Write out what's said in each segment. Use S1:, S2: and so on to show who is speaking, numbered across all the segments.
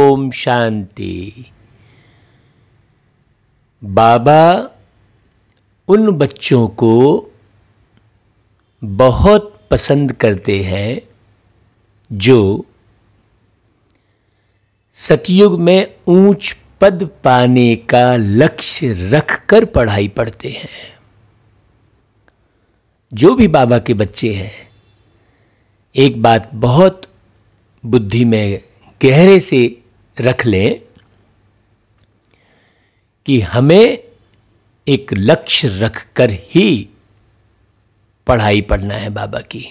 S1: ओम शांति। बाबा उन बच्चों को बहुत पसंद करते हैं जो सतयुग में ऊंच पद पाने का लक्ष्य रखकर पढ़ाई पढ़ते हैं। जो भी बाबा के बच्चे हैं, एक बात बहुत बुद्धि में गहरे से रख लें कि हमें एक लक्ष्य रखकर ही पढ़ाई पढ़ना है बाबा की।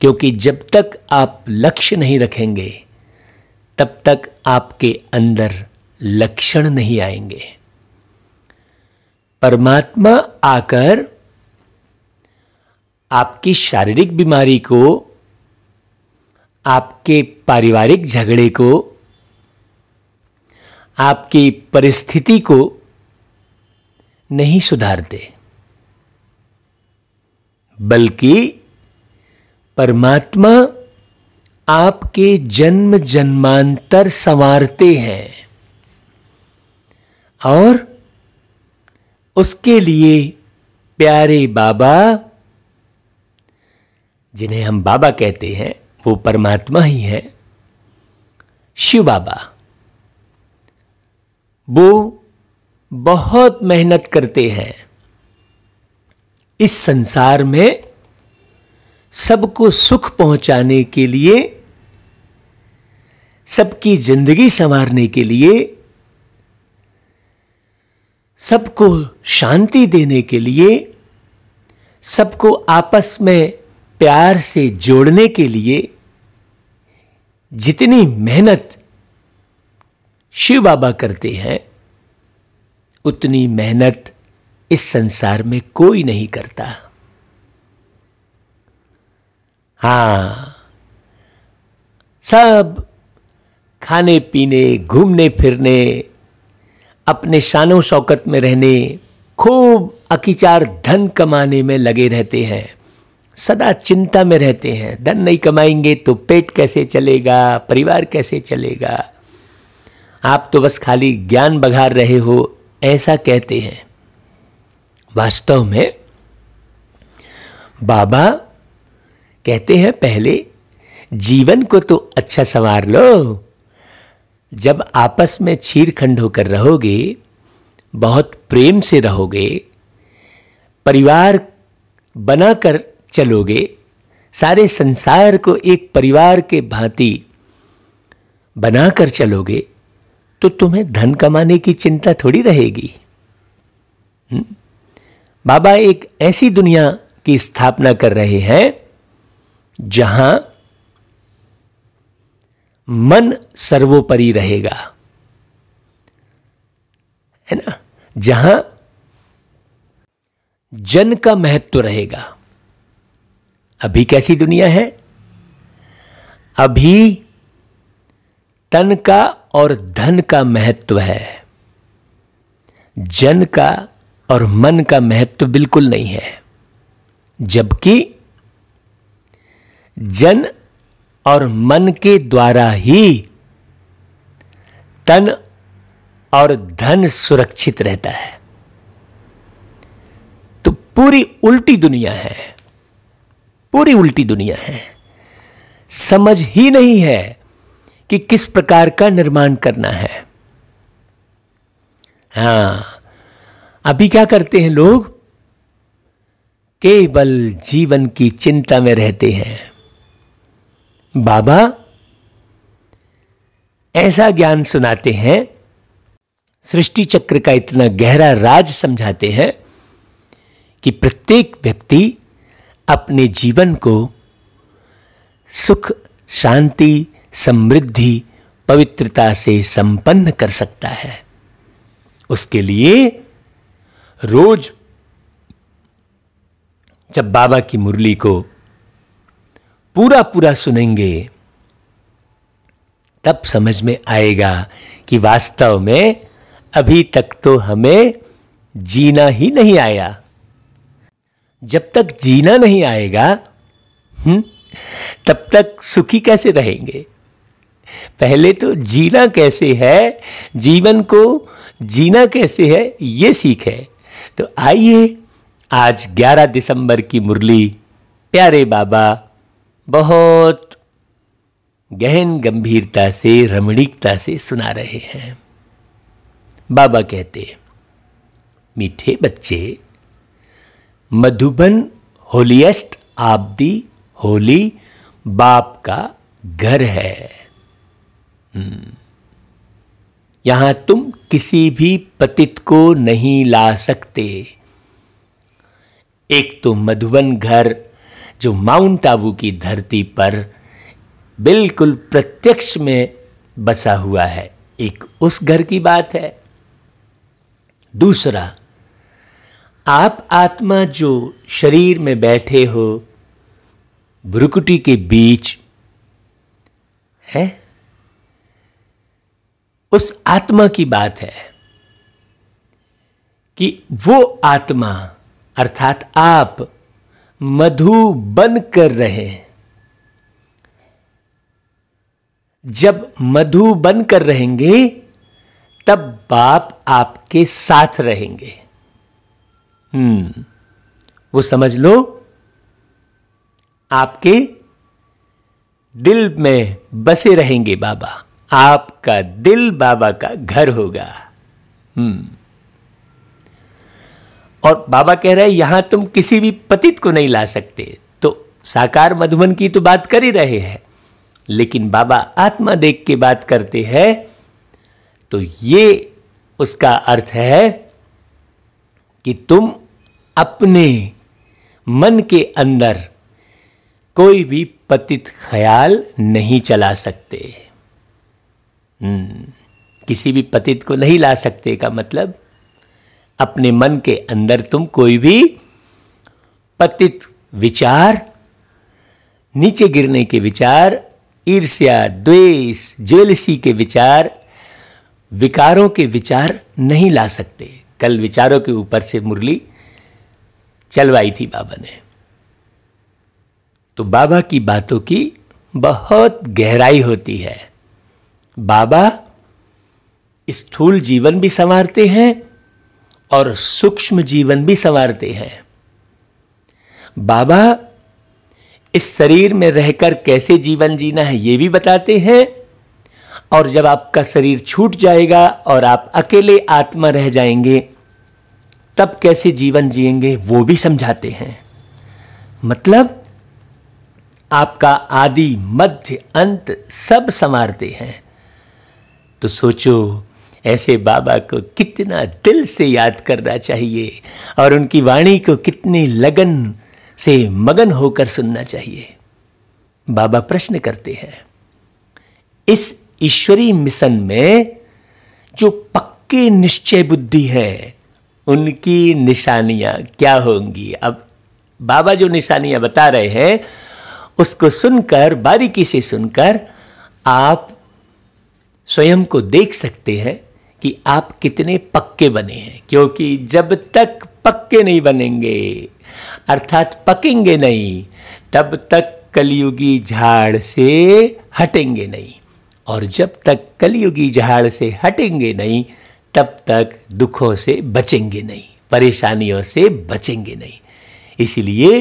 S1: क्योंकि जब तक आप लक्ष्य नहीं रखेंगे तब तक आपके अंदर लक्षण नहीं आएंगे। परमात्मा आकर आपकी शारीरिक बीमारी को, आपके पारिवारिक झगड़े को, आपकी परिस्थिति को नहीं सुधारते, बल्कि परमात्मा आपके जन्म जन्मांतर संवारते हैं और उसके लिए प्यारे बाबा, जिन्हें हम बाबा कहते हैं, वो परमात्मा ही है, शिव बाबा। वो बहुत मेहनत करते हैं इस संसार में सबको सुख पहुंचाने के लिए, सबकी जिंदगी संवारने के लिए, सबको शांति देने के लिए, सबको आपस में प्यार से जोड़ने के लिए जितनी मेहनत शिव बाबा करते हैं, उतनी मेहनत इस संसार में कोई नहीं करता। हां, सब खाने पीने, घूमने फिरने, अपने शानो शौकत में रहने, खूब अकीचार धन कमाने में लगे रहते हैं, सदा चिंता में रहते हैं। धन नहीं कमाएंगे तो पेट कैसे चलेगा, परिवार कैसे चलेगा। आप तो बस खाली ज्ञान बघार रहे हो, ऐसा कहते हैं। वास्तव में बाबा कहते हैं पहले जीवन को तो अच्छा संवार लो। जब आपस में छीरखंड होकर रहोगे, बहुत प्रेम से रहोगे, परिवार बनाकर चलोगे, सारे संसार को एक परिवार के भांति बनाकर चलोगे, तो तुम्हें धन कमाने की चिंता थोड़ी रहेगी। बाबा एक ऐसी दुनिया की स्थापना कर रहे हैं जहां मन सर्वोपरि रहेगा, है ना, जहां जन का महत्व रहेगा। अभी कैसी दुनिया है? अभी तन का और धन का महत्व है, जन का और मन का महत्व बिल्कुल नहीं है। जबकि जन और मन के द्वारा ही तन और धन सुरक्षित रहता है। तो पूरी उल्टी दुनिया है, पूरी उल्टी दुनिया है। समझ ही नहीं है कि किस प्रकार का निर्माण करना है। हां, अभी क्या करते हैं लोग? केवल जीवन की चिंता में रहते हैं। बाबा ऐसा ज्ञान सुनाते हैं, सृष्टि चक्र का इतना गहरा राज समझाते हैं कि प्रत्येक व्यक्ति अपने जीवन को सुख, शांति, समृद्धि, पवित्रता से संपन्न कर सकता है। उसके लिए रोज जब बाबा की मुरली को पूरा पूरा सुनेंगे, तब समझ में आएगा कि वास्तव में अभी तक तो हमें जीना ही नहीं आया। जब तक जीना नहीं आएगा तब तक सुखी कैसे रहेंगे? पहले तो जीना कैसे है, जीवन को जीना कैसे है, ये सीखें। तो आइए आज 11 दिसंबर की मुरली प्यारे बाबा बहुत गहन गंभीरता से, रमणीकता से सुना रहे हैं। बाबा कहते, मीठे बच्चे, Madhuban holiest of the Holi बाप का घर है। यहां तुम किसी भी पतित को नहीं ला सकते। एक तो मधुबन घर जो माउंट आबू की धरती पर बिल्कुल प्रत्यक्ष में बसा हुआ है, एक उस घर की बात है। दूसरा, आप आत्मा जो शरीर में बैठे हो, भ्रुकुटी के बीच है, उस आत्मा की बात है कि वो आत्मा अर्थात आप मधु बन कर रहे हैं। जब मधु बन कर रहेंगे तब बाप आपके साथ रहेंगे। वो समझ लो, आपके दिल में बसे रहेंगे बाबा। आपका दिल बाबा का घर होगा। और बाबा कह रहे हैं यहां तुम किसी भी पतित को नहीं ला सकते। तो साकार मधुबन की तो बात कर ही रहे हैं, लेकिन बाबा आत्मा देख के बात करते हैं, तो ये उसका अर्थ है कि तुम अपने मन के अंदर कोई भी पतित ख्याल नहीं चला सकते। किसी भी पतित को नहीं ला सकते का मतलब, अपने मन के अंदर तुम कोई भी पतित विचार, नीचे गिरने के विचार, ईर्ष्या, द्वेष, जेलसी के विचार, विकारों के विचार नहीं ला सकते। कल विचारों के ऊपर से मुरली चलवाई थी बाबा ने। तो बाबा की बातों की बहुत गहराई होती है। बाबा स्थूल जीवन भी संवारते हैं और सूक्ष्म जीवन भी संवारते हैं। बाबा इस शरीर में रहकर कैसे जीवन जीना है ये भी बताते हैं, और जब आपका शरीर छूट जाएगा और आप अकेले आत्मा रह जाएंगे तब कैसे जीवन जिएंगे वो भी समझाते हैं। मतलब आपका आदि मध्य अंत सब संवारते हैं। तो सोचो, ऐसे बाबा को कितना दिल से याद करना चाहिए और उनकी वाणी को कितनी लगन से मगन होकर सुनना चाहिए। बाबा प्रश्न करते हैं, इस ईश्वरीय मिशन में जो पक्के निश्चय बुद्धि है उनकी निशानियां क्या होंगी? अब बाबा जो निशानियां बता रहे हैं उसको सुनकर, बारीकी से सुनकर आप स्वयं को देख सकते हैं कि आप कितने पक्के बने हैं। क्योंकि जब तक पक्के नहीं बनेंगे, अर्थात पकेंगे नहीं, तब तक कलयुगी झाड़ से हटेंगे नहीं। और जब तक कलयुगी झाड़ से हटेंगे नहीं तब तक दुखों से बचेंगे नहीं, परेशानियों से बचेंगे नहीं। इसलिए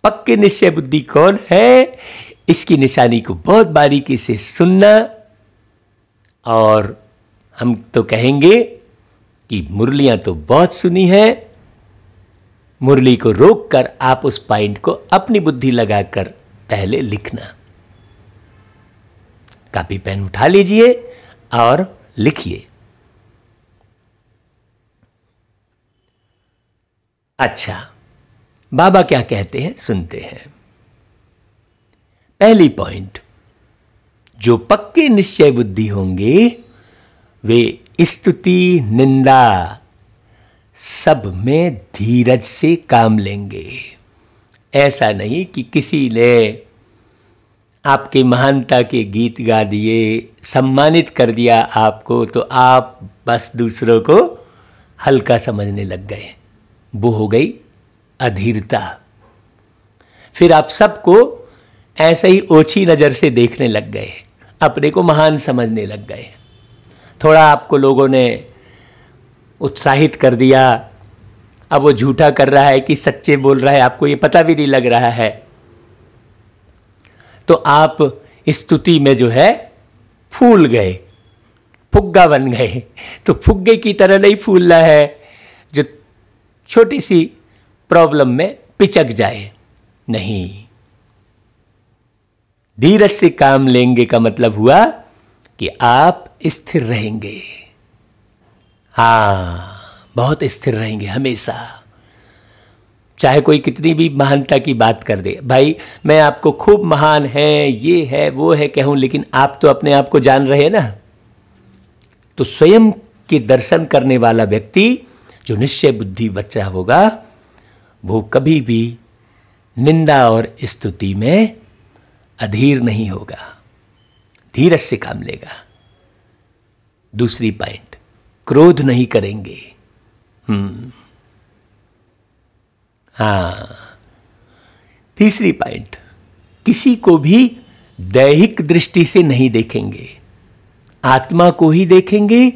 S1: पक्के निश्चय बुद्धि कौन है, इसकी निशानी को बहुत बारीकी से सुनना। और हम तो कहेंगे कि मुरलियां तो बहुत सुनी है, मुरली को रोककर आप उस पॉइंट को अपनी बुद्धि लगाकर पहले लिखना। कॉपी पेन उठा लीजिए और लिखिए। अच्छा, बाबा क्या कहते हैं सुनते हैं। पहली पॉइंट, जो पक्के निश्चय बुद्धि होंगे वे स्तुति निंदा सब में धीरज से काम लेंगे। ऐसा नहीं कि किसी ने आपके महानता के गीत गा दिए, सम्मानित कर दिया आपको, तो आप बस दूसरों को हल्का समझने लग गए। वो हो गई अधीरता। फिर आप सबको ऐसे ही ओछी नजर से देखने लग गए। अपने को महान समझने लग गए। थोड़ा आपको लोगों ने उत्साहित कर दिया, अब वो झूठा कर रहा है कि सच्चे बोल रहा है, आपको ये पता भी नहीं लग रहा है, तो आप स्तुति में जो है फूल गए, फुग्गा बन गए। तो फुग्गे की तरह नहीं फूलना है जो छोटी सी प्रॉब्लम में पिचक जाए, नहीं। धीरज से काम लेंगे का मतलब हुआ कि आप स्थिर रहेंगे। हाँ, बहुत स्थिर रहेंगे हमेशा, चाहे कोई कितनी भी महानता की बात कर दे। भाई मैं आपको खूब महान है, ये है वो है कहूं, लेकिन आप तो अपने आप को जान रहे हैं ना। तो स्वयं के दर्शन करने वाला व्यक्ति जो निश्चय बुद्धि बच्चा होगा, वो कभी भी निंदा और स्तुति में अधीर नहीं होगा, धीरज से काम लेगा। दूसरी पॉइंट, क्रोध नहीं करेंगे। हाँ, तीसरी पॉइंट, किसी को भी दैहिक दृष्टि से नहीं देखेंगे, आत्मा को ही देखेंगे,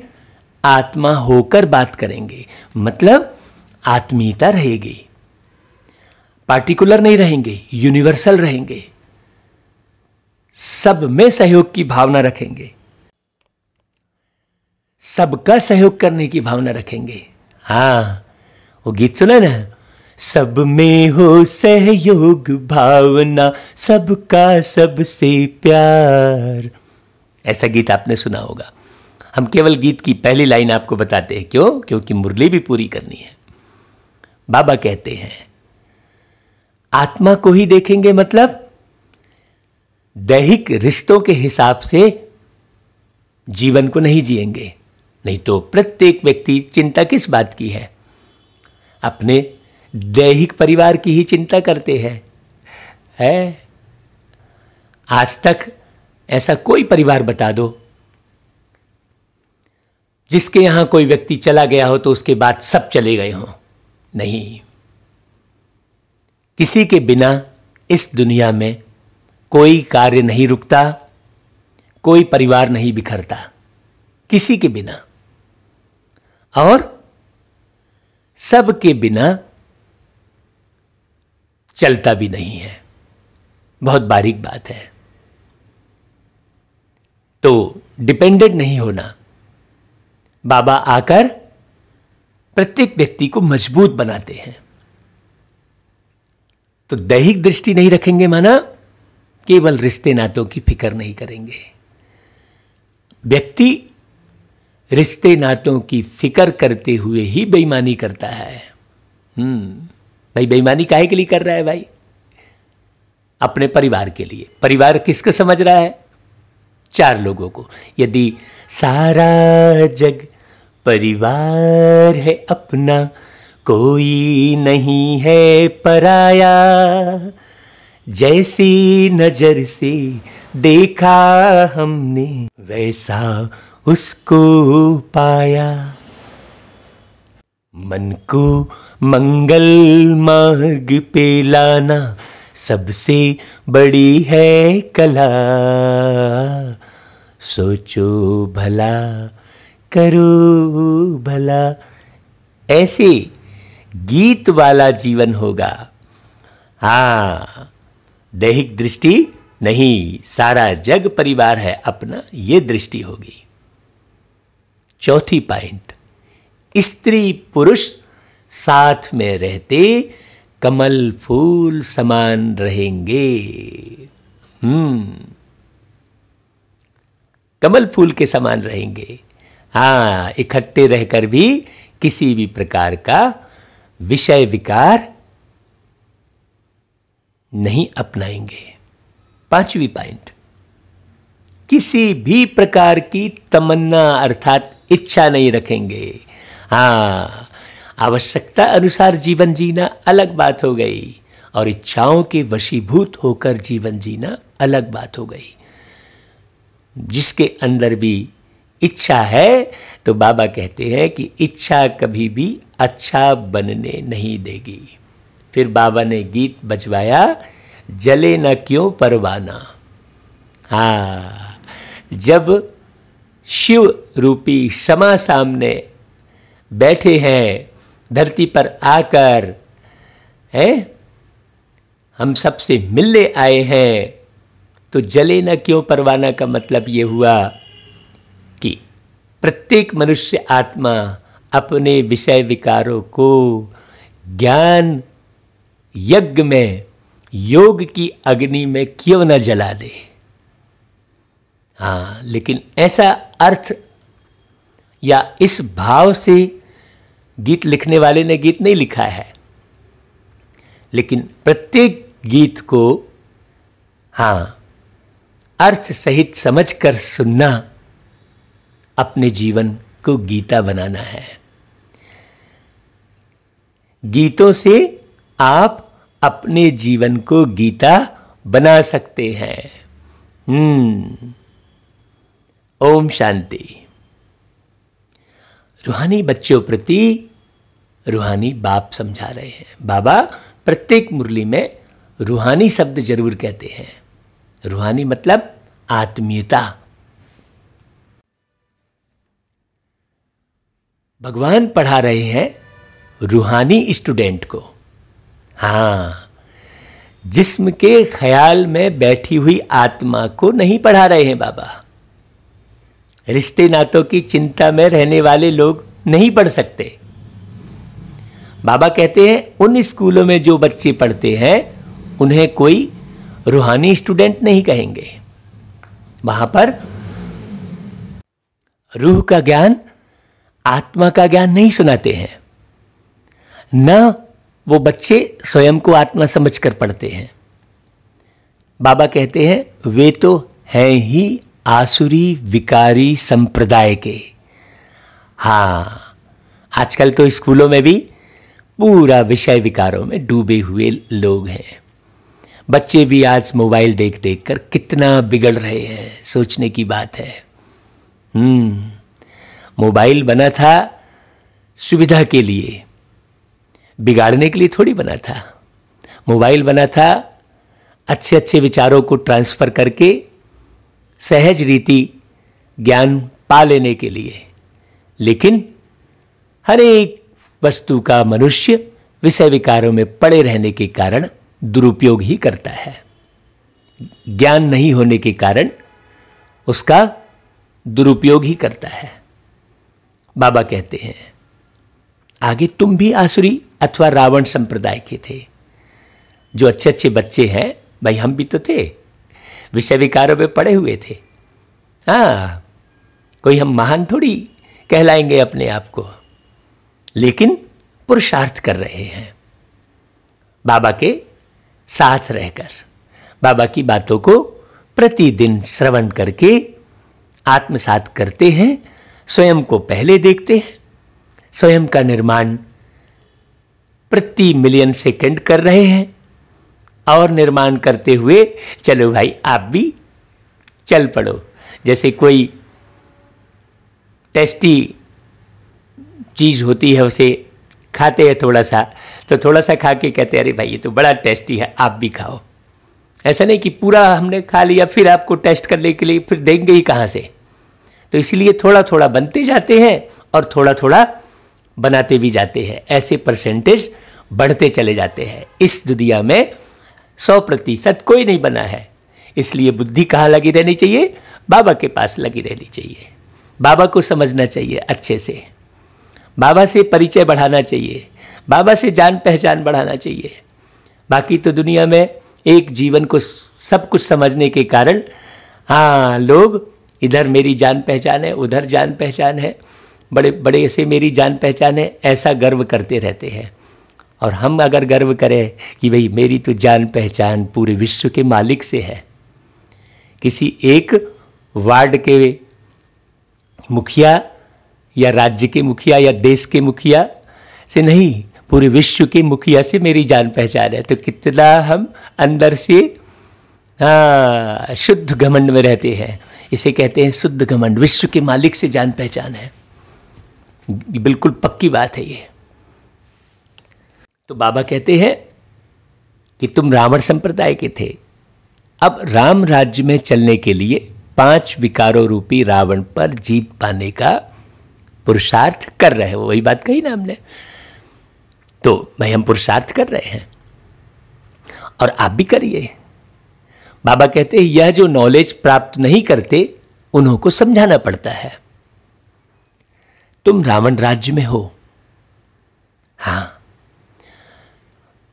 S1: आत्मा होकर बात करेंगे। मतलब आत्मीयता रहेगी, पार्टिकुलर नहीं रहेंगे, यूनिवर्सल रहेंगे, सब में सहयोग की भावना रखेंगे, सबका सहयोग करने की भावना रखेंगे। हाँ, वो गीत सुना ना, सब में हो सहयोग भावना, सबका सबसे प्यार। ऐसा गीत आपने सुना होगा। हम केवल गीत की पहली लाइन आपको बताते हैं, क्यों? क्योंकि मुरली भी पूरी करनी है। बाबा कहते हैं आत्मा को ही देखेंगे, मतलब दैहिक रिश्तों के हिसाब से जीवन को नहीं जिएंगे। नहीं तो प्रत्येक व्यक्ति चिंता किस बात की है? अपने दैहिक परिवार की ही चिंता करते हैं। आज तक ऐसा कोई परिवार बता दो जिसके यहां कोई व्यक्ति चला गया हो तो उसके बाद सब चले गए हों? नहीं। किसी के बिना इस दुनिया में कोई कार्य नहीं रुकता, कोई परिवार नहीं बिखरता, किसी के बिना। और सबके बिना चलता भी नहीं है। बहुत बारीक बात है। तो डिपेंडेंट नहीं होना। बाबा आकर प्रत्येक व्यक्ति को मजबूत बनाते हैं। तो दैहिक दृष्टि नहीं रखेंगे, माना केवल रिश्ते नातों की फिक्र नहीं करेंगे। व्यक्ति रिश्ते नातों की फिक्र करते हुए ही बेईमानी करता है। भाई बेईमानी काहे के लिए कर रहा है? भाई अपने परिवार के लिए। परिवार किसको समझ रहा है? 4 लोगों को। यदि सारा जग परिवार है अपना, कोई नहीं है पराया, जैसी नजर से देखा हमने वैसा उसको पाया। मन को मंगल मार्ग पे लाना सबसे बड़ी है कला, सोचो भला करो भला। ऐसे गीत वाला जीवन होगा। हाँ, दैहिक दृष्टि नहीं, सारा जग परिवार है अपना, ये दृष्टि होगी। चौथी पॉइंट, स्त्री पुरुष साथ में रहते कमल फूल समान रहेंगे। कमल फूल के समान रहेंगे। हाँ, इकट्ठे रहकर भी किसी भी प्रकार का विषय विकार नहीं अपनाएंगे। 5वीं पॉइंट, किसी भी प्रकार की तमन्ना अर्थात इच्छा नहीं रखेंगे। हाँ, आवश्यकता अनुसार जीवन जीना अलग बात हो गई, और इच्छाओं के वशीभूत होकर जीवन जीना अलग बात हो गई। जिसके अंदर भी इच्छा है तो बाबा कहते हैं कि इच्छा कभी भी अच्छा बनने नहीं देगी। फिर बाबा ने गीत बजवाया, जले न क्यों परवाना। हाँ, जब शिव रूपी क्षमा सामने बैठे हैं धरती पर आकर, हैं हम सबसे मिलने आए हैं, तो जले न क्यों परवाना का मतलब ये हुआ कि प्रत्येक मनुष्य आत्मा अपने विषय विकारों को ज्ञान यज्ञ में, योग की अग्नि में क्यों न जला दे। हाँ, लेकिन ऐसा अर्थ या इस भाव से गीत लिखने वाले ने गीत नहीं लिखा है, लेकिन प्रत्येक गीत को हाँ अर्थ सहित समझकर सुनना, अपने जीवन को गीता बनाना है। गीतों से आप अपने जीवन को गीता बना सकते हैं। ओम शांति। रूहानी बच्चों प्रति रूहानी बाप समझा रहे हैं। बाबा प्रत्येक मुरली में रूहानी शब्द जरूर कहते हैं। रूहानी मतलब आत्मीयता। भगवान पढ़ा रहे हैं रूहानी स्टूडेंट को। हाँ, जिस्म के ख्याल में बैठी हुई आत्मा को नहीं पढ़ा रहे हैं बाबा। रिश्ते नातों की चिंता में रहने वाले लोग नहीं पढ़ सकते। बाबा कहते हैं उन स्कूलों में जो बच्चे पढ़ते हैं उन्हें कोई रूहानी स्टूडेंट नहीं कहेंगे। वहां पर रूह का ज्ञान, आत्मा का ज्ञान नहीं सुनाते हैं। न वो बच्चे स्वयं को आत्मा समझकर पढ़ते हैं। बाबा कहते हैं वे तो हैं ही आसुरी विकारी संप्रदाय के। हाँ, आजकल तो स्कूलों में भी पूरा विषय विकारों में डूबे हुए लोग हैं। बच्चे भी आज मोबाइल देख देख कर कितना बिगड़ रहे हैं, सोचने की बात है। मोबाइल बना था सुविधा के लिए, बिगाड़ने के लिए थोड़ी बना था। मोबाइल बना था अच्छे अच्छे विचारों को ट्रांसफर करके सहज रीति ज्ञान पा लेने के लिए। लेकिन हर एक वस्तु का मनुष्य विषय विकारों में पड़े रहने के कारण दुरुपयोग ही करता है। ज्ञान नहीं होने के कारण उसका दुरुपयोग ही करता है। बाबा कहते हैं आगे तुम भी आसुरी अथवा रावण संप्रदाय के थे। जो अच्छे अच्छे बच्चे हैं, भाई हम भी तो थे, विषय विकारों में पड़े हुए थे। हाँ, कोई हम महान थोड़ी कहलाएंगे अपने आप को, लेकिन पुरुषार्थ कर रहे हैं बाबा के साथ रहकर। बाबा की बातों को प्रतिदिन श्रवण करके आत्मसात करते हैं। स्वयं को पहले देखते हैं, स्वयं का निर्माण प्रति मिलियन सेकंड कर रहे हैं, और निर्माण करते हुए चलो भाई आप भी चल पड़ो। जैसे कोई टेस्टी चीज होती है, उसे खाते हैं थोड़ा सा, तो थोड़ा सा खा के कहते हैं अरे भाई ये तो बड़ा टेस्टी है, आप भी खाओ। ऐसा नहीं कि पूरा हमने खा लिया फिर आपको टेस्ट करने के लिए फिर देंगे ही कहाँ से। तो इसीलिए थोड़ा थोड़ा बनते जाते हैं और थोड़ा थोड़ा बनाते भी जाते हैं। ऐसे परसेंटेज बढ़ते चले जाते हैं। इस दुनिया में 100% कोई नहीं बना है। इसलिए बुद्धि कहाँ लगी रहनी चाहिए? बाबा के पास लगी रहनी चाहिए। बाबा को समझना चाहिए अच्छे से, बाबा से परिचय बढ़ाना चाहिए, बाबा से जान पहचान बढ़ाना चाहिए। बाकी तो दुनिया में एक जीवन को सब कुछ समझने के कारण हाँ लोग इधर मेरी जान पहचान है, उधर जान पहचान है, बड़े बड़े ऐसे मेरी जान पहचान है, ऐसा गर्व करते रहते हैं। और हम अगर गर्व करें कि भाई मेरी तो जान पहचान पूरे विश्व के मालिक से है, किसी एक वार्ड के मुखिया या राज्य के मुखिया या देश के मुखिया से नहीं, पूरे विश्व के मुखिया से मेरी जान पहचान है, तो कितना हम अंदर से शुद्ध घमंड में रहते हैं। इसे कहते हैं शुद्ध घमंड। विश्व के मालिक से जान पहचान है, बिल्कुल पक्की बात है ये। तो बाबा कहते हैं कि तुम रावण संप्रदाय के थे, अब राम राज्य में चलने के लिए 5 विकारों रूपी रावण पर जीत पाने का पुरुषार्थ कर रहे हैं। वही बात कही ना हमने। तो भाई हम पुरुषार्थ कर रहे हैं और आप भी करिए। बाबा कहते हैं यह जो नॉलेज प्राप्त नहीं करते उन्हों को समझाना पड़ता है। तुम रावण राज्य में हो। हां,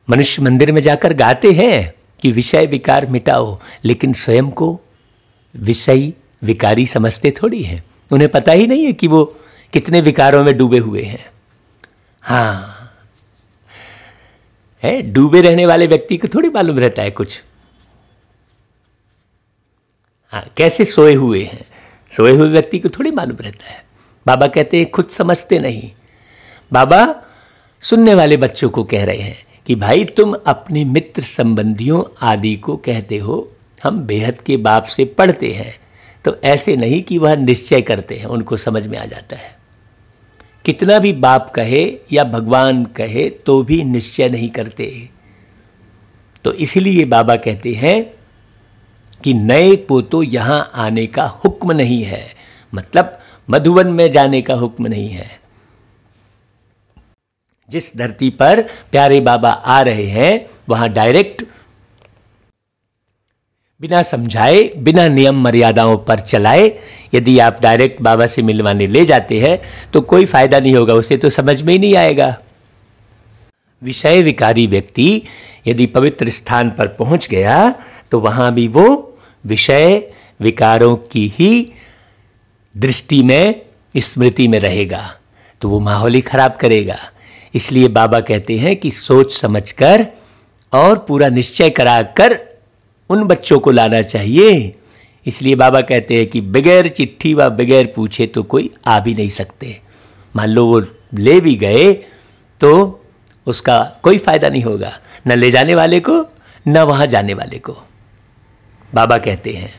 S1: मनुष्य मंदिर में जाकर गाते हैं कि विषय विकार मिटाओ, लेकिन स्वयं को विषय विकारी समझते थोड़ी हैं। उन्हें पता ही नहीं है कि वो कितने विकारों में डूबे हुए हैं। हाँ है, डूबे रहने वाले व्यक्ति को थोड़ी मालूम रहता है कुछ। हाँ, कैसे सोए हुए हैं, सोए हुए व्यक्ति को थोड़ी मालूम रहता है। बाबा कहते हैं खुद समझते नहीं। बाबा सुनने वाले बच्चों को कह रहे हैं कि भाई तुम अपने मित्र संबंधियों आदि को कहते हो हम बेहद के बाप से पढ़ते हैं, तो ऐसे नहीं कि वह निश्चय करते हैं। उनको समझ में आ जाता है। कितना भी बाप कहे या भगवान कहे तो भी निश्चय नहीं करते। तो इसलिए बाबा कहते हैं कि नए को तो यहां आने का हुक्म नहीं है, मतलब मधुवन में जाने का हुक्म नहीं है। जिस धरती पर प्यारे बाबा आ रहे हैं वहां डायरेक्ट बिना समझाए, बिना नियम मर्यादाओं पर चलाए यदि आप डायरेक्ट बाबा से मिलवाने ले जाते हैं तो कोई फायदा नहीं होगा, उसे तो समझ में ही नहीं आएगा। विषय विकारी व्यक्ति यदि पवित्र स्थान पर पहुंच गया तो वहां भी वो विषय विकारों की ही दृष्टि में, स्मृति में रहेगा, तो वो माहौल ही खराब करेगा। इसलिए बाबा कहते हैं कि सोच समझकर और पूरा निश्चय कराकर उन बच्चों को लाना चाहिए। इसलिए बाबा कहते हैं कि बगैर चिट्ठी व बगैर पूछे तो कोई आ भी नहीं सकते। मान लो वो ले भी गए तो उसका कोई फायदा नहीं होगा, न ले जाने वाले को न वहां जाने वाले को। बाबा कहते हैं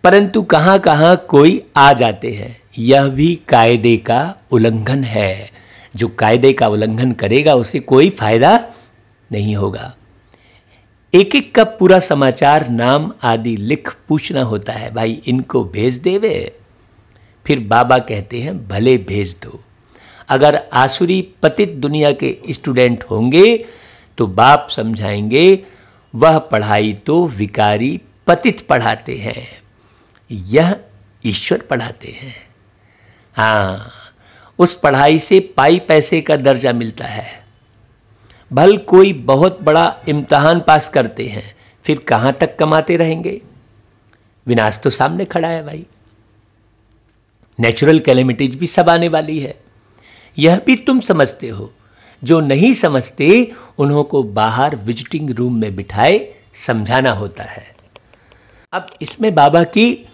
S1: परंतु कहां कहां कोई आ जाते हैं, यह भी कायदे का उल्लंघन है। जो कायदे का उल्लंघन करेगा उसे कोई फायदा नहीं होगा। एक एक का पूरा समाचार, नाम आदि लिख पूछना होता है, भाई इनको भेज देवे। फिर बाबा कहते हैं भले भेज दो। अगर आसुरी पतित दुनिया के स्टूडेंट होंगे तो बाप समझाएंगे वह पढ़ाई तो विकारी पतित पढ़ाते हैं, यह ईश्वर पढ़ाते हैं। हाँ, उस पढ़ाई से पाई पैसे का दर्जा मिलता है। भल कोई बहुत बड़ा इम्तहान पास करते हैं, फिर कहाँ तक कमाते रहेंगे? विनाश तो सामने खड़ा है भाई। नेचुरल कैलेमिटीज भी सब आने वाली है, यह भी तुम समझते हो। जो नहीं समझते उन्हों को बाहर विजिटिंग रूम में बिठाए समझाना होता है। अब इसमें बाबा की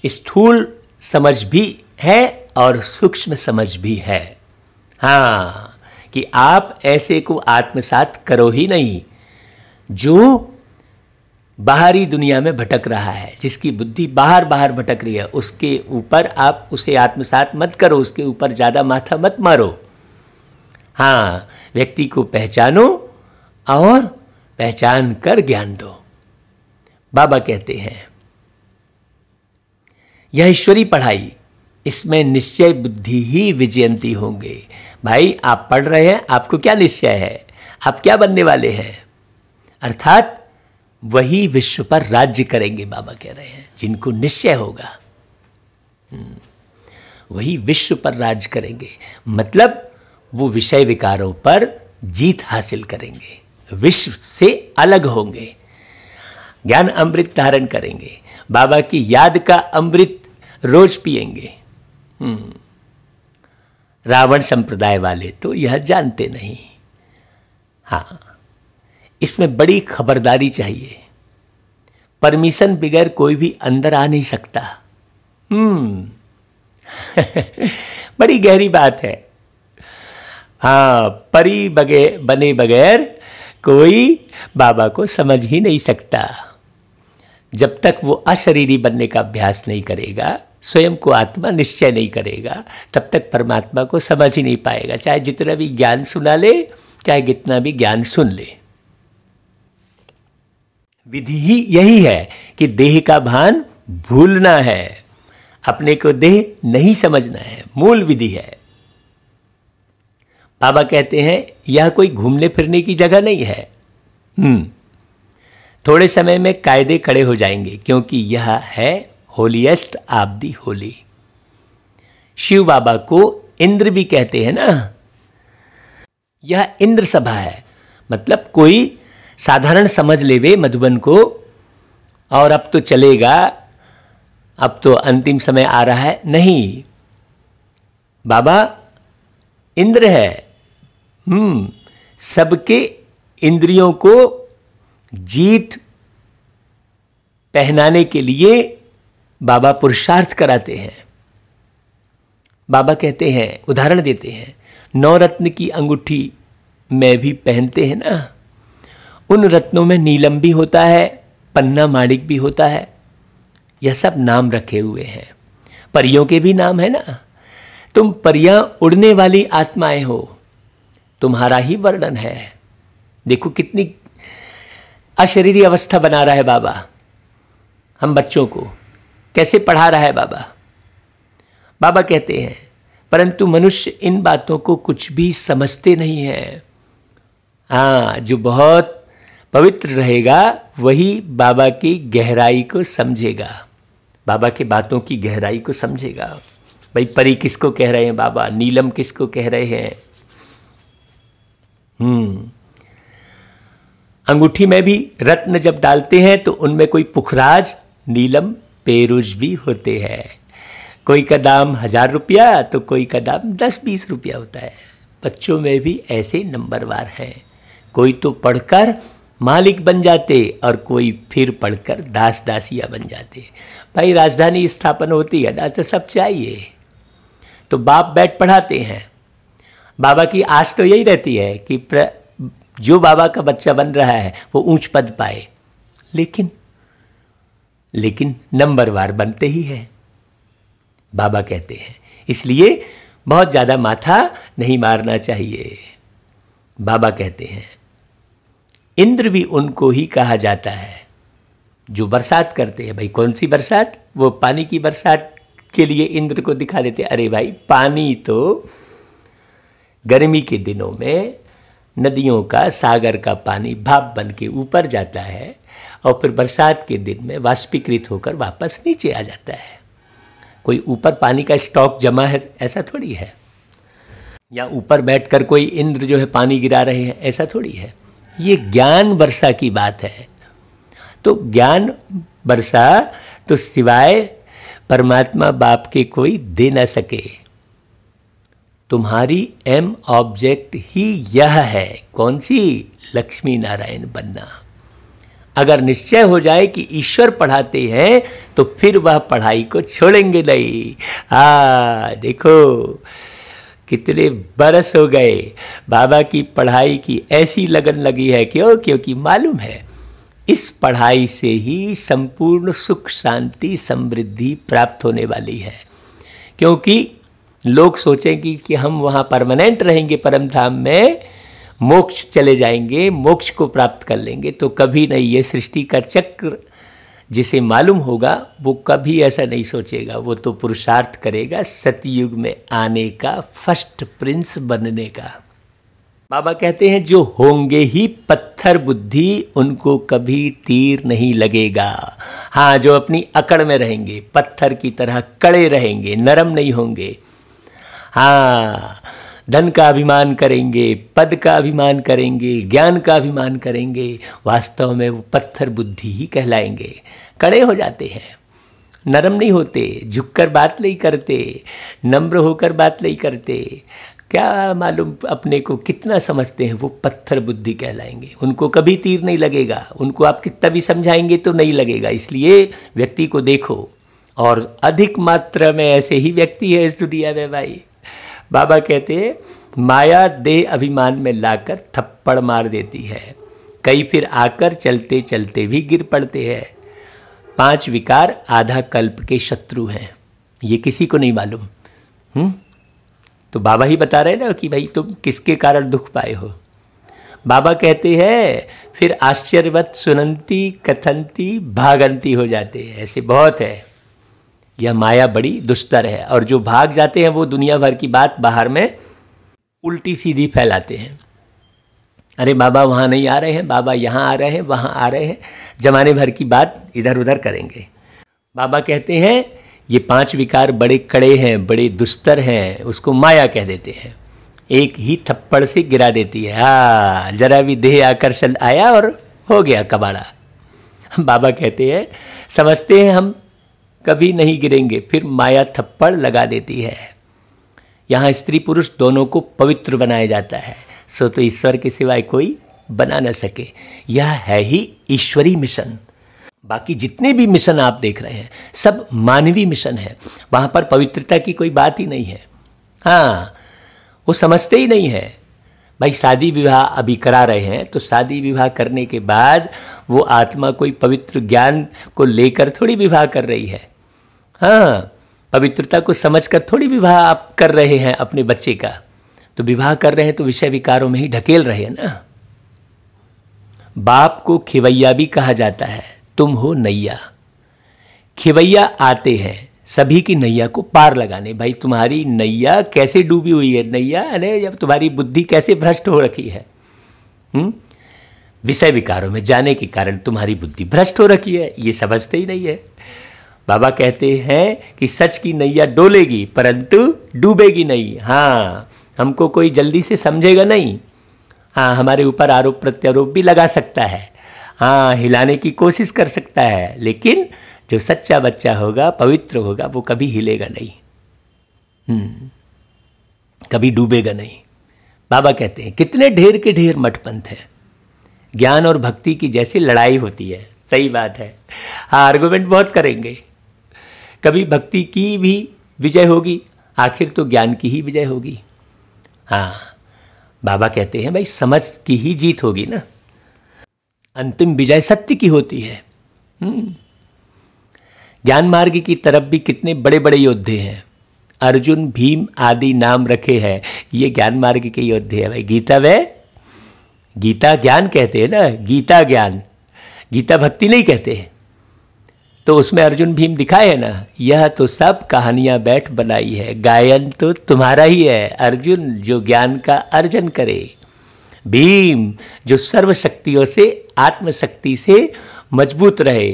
S1: स्थूल समझ भी है और सूक्ष्म समझ भी है। हाँ, कि आप ऐसे को आत्मसात करो ही नहीं जो बाहरी दुनिया में भटक रहा है, जिसकी बुद्धि बाहर बाहर भटक रही है, उसके ऊपर आप उसे आत्मसात मत करो, उसके ऊपर ज़्यादा माथा मत मारो। हाँ, व्यक्ति को पहचानो और पहचान कर ज्ञान दो। बाबा कहते हैं यह ईश्वरी पढ़ाई, इसमें निश्चय बुद्धि ही विजयंती होंगे। भाई आप पढ़ रहे हैं, आपको क्या निश्चय है, आप क्या बनने वाले हैं? अर्थात वही विश्व पर राज्य करेंगे। बाबा कह रहे हैं जिनको निश्चय होगा वही विश्व पर राज्य करेंगे, मतलब वो विषय विकारों पर जीत हासिल करेंगे, विश्व से अलग होंगे, ज्ञान अमृत धारण करेंगे, बाबा की याद का अमृत रोज पिएंगे। रावण संप्रदाय वाले तो यह जानते नहीं। हाँ, इसमें बड़ी खबरदारी चाहिए। परमिशन बगैर कोई भी अंदर आ नहीं सकता। बड़ी गहरी बात है। हाँ, परी बने बगैर कोई बाबा को समझ ही नहीं सकता। जब तक वो अशरीरी बनने का अभ्यास नहीं करेगा, स्वयं को आत्मा निश्चय नहीं करेगा, तब तक परमात्मा को समझ ही नहीं पाएगा, चाहे जितना भी ज्ञान सुना ले, चाहे कितना भी ज्ञान सुन ले। विधि ही यही है कि देह का भान भूलना है, अपने को देह नहीं समझना है, मूल विधि है। बाबा कहते हैं यह कोई घूमने फिरने की जगह नहीं है। थोड़े समय में कायदे खड़े हो जाएंगे, क्योंकि यह है holiest of the holy. Shiv Baba को इंद्र भी कहते हैं ना। यह इंद्र सभा है, मतलब कोई साधारण समझ लेवे मधुबन को और अब तो चलेगा, अब तो अंतिम समय आ रहा है, नहीं। बाबा इंद्र है। सबके इंद्रियों को जीत पहनाने के लिए बाबा पुरुषार्थ कराते हैं। बाबा कहते हैं, उदाहरण देते हैं, 9 रत्न की अंगूठी में भी पहनते हैं ना, उन रत्नों में नीलम भी होता है, पन्ना माणिक भी होता है। यह सब नाम रखे हुए हैं, परियों के भी नाम है ना। तुम परियां उड़ने वाली आत्माएं हो, तुम्हारा ही वर्णन है। देखो कितनी अशरीरी अवस्था बना रहा है बाबा हम बच्चों को, कैसे पढ़ा रहा है बाबा। बाबा कहते हैं परंतु मनुष्य इन बातों को कुछ भी समझते नहीं है। हाँ, जो बहुत पवित्र रहेगा वही बाबा की गहराई को समझेगा, बाबा की बातों की गहराई को समझेगा। भाई परी किसको कह रहे हैं बाबा, नीलम किसको कह रहे हैं। अंगूठी में भी रत्न जब डालते हैं तो उनमें कोई पुखराज, नीलम, पेरुज भी होते हैं। कोई का दाम 1000 रुपया तो कोई का दाम 10-20 रुपया होता है। बच्चों में भी ऐसे नंबरवार हैं, कोई तो पढ़कर मालिक बन जाते और कोई फिर पढ़कर दास दासिया बन जाते। भाई राजधानी स्थापन होती है ना तो सब चाहिए, तो बाप बैठ पढ़ाते हैं। बाबा की आस तो यही रहती है कि जो बाबा का बच्चा बन रहा है वो ऊंच पद पाए, लेकिन नंबरवार बनते ही है, बाबा कहते हैं। इसलिए बहुत ज़्यादा माथा नहीं मारना चाहिए। बाबा कहते हैं इंद्र भी उनको ही कहा जाता है जो बरसात करते हैं। भाई कौन सी बरसात, वो पानी की बरसात के लिए इंद्र को दिखा देते। अरे भाई पानी तो गर्मी के दिनों में नदियों का, सागर का पानी भाप बन के ऊपर जाता है और फिर बरसात के दिन में वाष्पीकृत होकर वापस नीचे आ जाता है। कोई ऊपर पानी का स्टॉक जमा है ऐसा थोड़ी है, या ऊपर बैठकर कोई इंद्र जो है पानी गिरा रहे हैं ऐसा थोड़ी है। ये ज्ञान वर्षा की बात है। तो ज्ञान वर्षा तो सिवाय परमात्मा बाप के कोई दे ना सके। तुम्हारी एम ऑब्जेक्ट ही यह है, कौन सी, लक्ष्मी नारायण बनना। अगर निश्चय हो जाए कि ईश्वर पढ़ाते हैं तो फिर वह पढ़ाई को छोड़ेंगे नहीं। देखो कितने बरस हो गए बाबा की पढ़ाई की ऐसी लगन लगी है। क्यों? क्योंकि मालूम है इस पढ़ाई से ही संपूर्ण सुख, शांति, समृद्धि प्राप्त होने वाली है। क्योंकि लोग सोचेंगे कि हम वहाँ परमानेंट रहेंगे, परम धाम में मोक्ष चले जाएंगे, मोक्ष को प्राप्त कर लेंगे, तो कभी नहीं। ये सृष्टि का चक्र जिसे मालूम होगा वो कभी ऐसा नहीं सोचेगा। वो तो पुरुषार्थ करेगा सतयुग में आने का, फर्स्ट प्रिंस बनने का। बाबा कहते हैं जो होंगे ही पत्थर बुद्धि उनको कभी तीर नहीं लगेगा। हाँ, जो अपनी अकड़ में रहेंगे, पत्थर की तरह कड़े रहेंगे, नरम नहीं होंगे। हाँ, धन का अभिमान करेंगे, पद का अभिमान करेंगे, ज्ञान का अभिमान करेंगे, वास्तव में वो पत्थर बुद्धि ही कहलाएंगे। कड़े हो जाते हैं, नरम नहीं होते, झुककर बात नहीं करते, नम्र होकर बात नहीं करते। क्या मालूम अपने को कितना समझते हैं, वो पत्थर बुद्धि कहलाएंगे। उनको कभी तीर नहीं लगेगा, उनको आप कितना भी समझाएंगे तो नहीं लगेगा। इसलिए व्यक्ति को देखो, और अधिक मात्रा में ऐसे ही व्यक्ति है इस दुनिया में। भाई बाबा कहते हैं माया देह अभिमान में लाकर थप्पड़ मार देती है, कई फिर आकर चलते चलते भी गिर पड़ते हैं। 5 विकार आधा कल्प के शत्रु हैं, ये किसी को नहीं मालूम। तो बाबा ही बता रहे ना कि भाई तुम किसके कारण दुख पाए हो। बाबा कहते हैं फिर आश्चर्यवत सुनंती कथंती भागंती हो जाते हैं। ऐसे बहुत है। यह माया बड़ी दुस्तर है, और जो भाग जाते हैं वो दुनिया भर की बात बाहर में उल्टी सीधी फैलाते हैं। अरे बाबा वहाँ नहीं आ रहे हैं, बाबा यहाँ आ रहे हैं, वहाँ आ रहे हैं, जमाने भर की बात इधर उधर करेंगे। बाबा कहते हैं ये 5 विकार बड़े कड़े हैं, बड़े दुस्तर हैं, उसको माया कह देते हैं। एक ही थप्पड़ से गिरा देती है। हाँ, जरा भी देह आकर्षण आया और हो गया कबाड़ा। बाबा कहते हैं समझते हैं हम कभी नहीं गिरेंगे, फिर माया थप्पड़ लगा देती है। यहाँ स्त्री पुरुष दोनों को पवित्र बनाया जाता है, सो तो ईश्वर के सिवाय कोई बना न सके। यह है ही ईश्वरी मिशन। बाकी जितने भी मिशन आप देख रहे हैं सब मानवीय मिशन है। वहाँ पर पवित्रता की कोई बात ही नहीं है। हाँ, वो समझते ही नहीं है। भाई शादी विवाह अभी करा रहे हैं तो शादी विवाह करने के बाद वो आत्मा कोई पवित्र ज्ञान को लेकर थोड़ी विवाह कर रही है। हाँ, पवित्रता को समझकर थोड़ी विवाह आप कर रहे हैं अपने बच्चे का। तो विवाह कर रहे हैं तो विषय विकारों में ही ढकेल रहे हैं ना। बाप को खिवैया भी कहा जाता है। तुम हो नैया। खिवैया आते हैं सभी की नैया को पार लगाने। भाई तुम्हारी नैया कैसे डूबी हुई है नैया, अरे जब तुम्हारी बुद्धि कैसे भ्रष्ट हो रखी है। विषय विकारों में जाने के कारण तुम्हारी बुद्धि भ्रष्ट हो रखी है, ये समझते ही नहीं है। बाबा कहते हैं कि सच की नैया डोलेगी परंतु डूबेगी नहीं। हाँ, हमको कोई जल्दी से समझेगा नहीं। हाँ, हमारे ऊपर आरोप प्रत्यारोप भी लगा सकता है। हाँ, हिलाने की कोशिश कर सकता है, लेकिन जो सच्चा बच्चा होगा, पवित्र होगा, वो कभी हिलेगा नहीं, कभी डूबेगा नहीं। बाबा कहते हैं कितने ढेर के ढेर मठपंथ हैं। ज्ञान और भक्ति की जैसे लड़ाई होती है। सही बात है। हाँ, आर्गुमेंट बहुत करेंगे। कभी भक्ति की भी विजय होगी, आखिर तो ज्ञान की ही विजय होगी। हाँ, बाबा कहते हैं भाई समझ की ही जीत होगी ना। अंतिम विजय सत्य की होती है। ज्ञान मार्ग की तरफ भी कितने बड़े बड़े योद्धे हैं। अर्जुन भीम आदि नाम रखे हैं, ये ज्ञान मार्ग के योद्धे हैं। भाई गीता में, गीता ज्ञान कहते हैं ना, गीता ज्ञान, गीता भक्ति नहीं कहते। तो उसमें अर्जुन भीम दिखाए है ना। यह तो सब कहानियां बैठ बनाई है, गायन तो तुम्हारा ही है। अर्जुन जो ज्ञान का अर्जन करे, भीम जो सर्व शक्तियों से आत्मशक्ति से मजबूत रहे,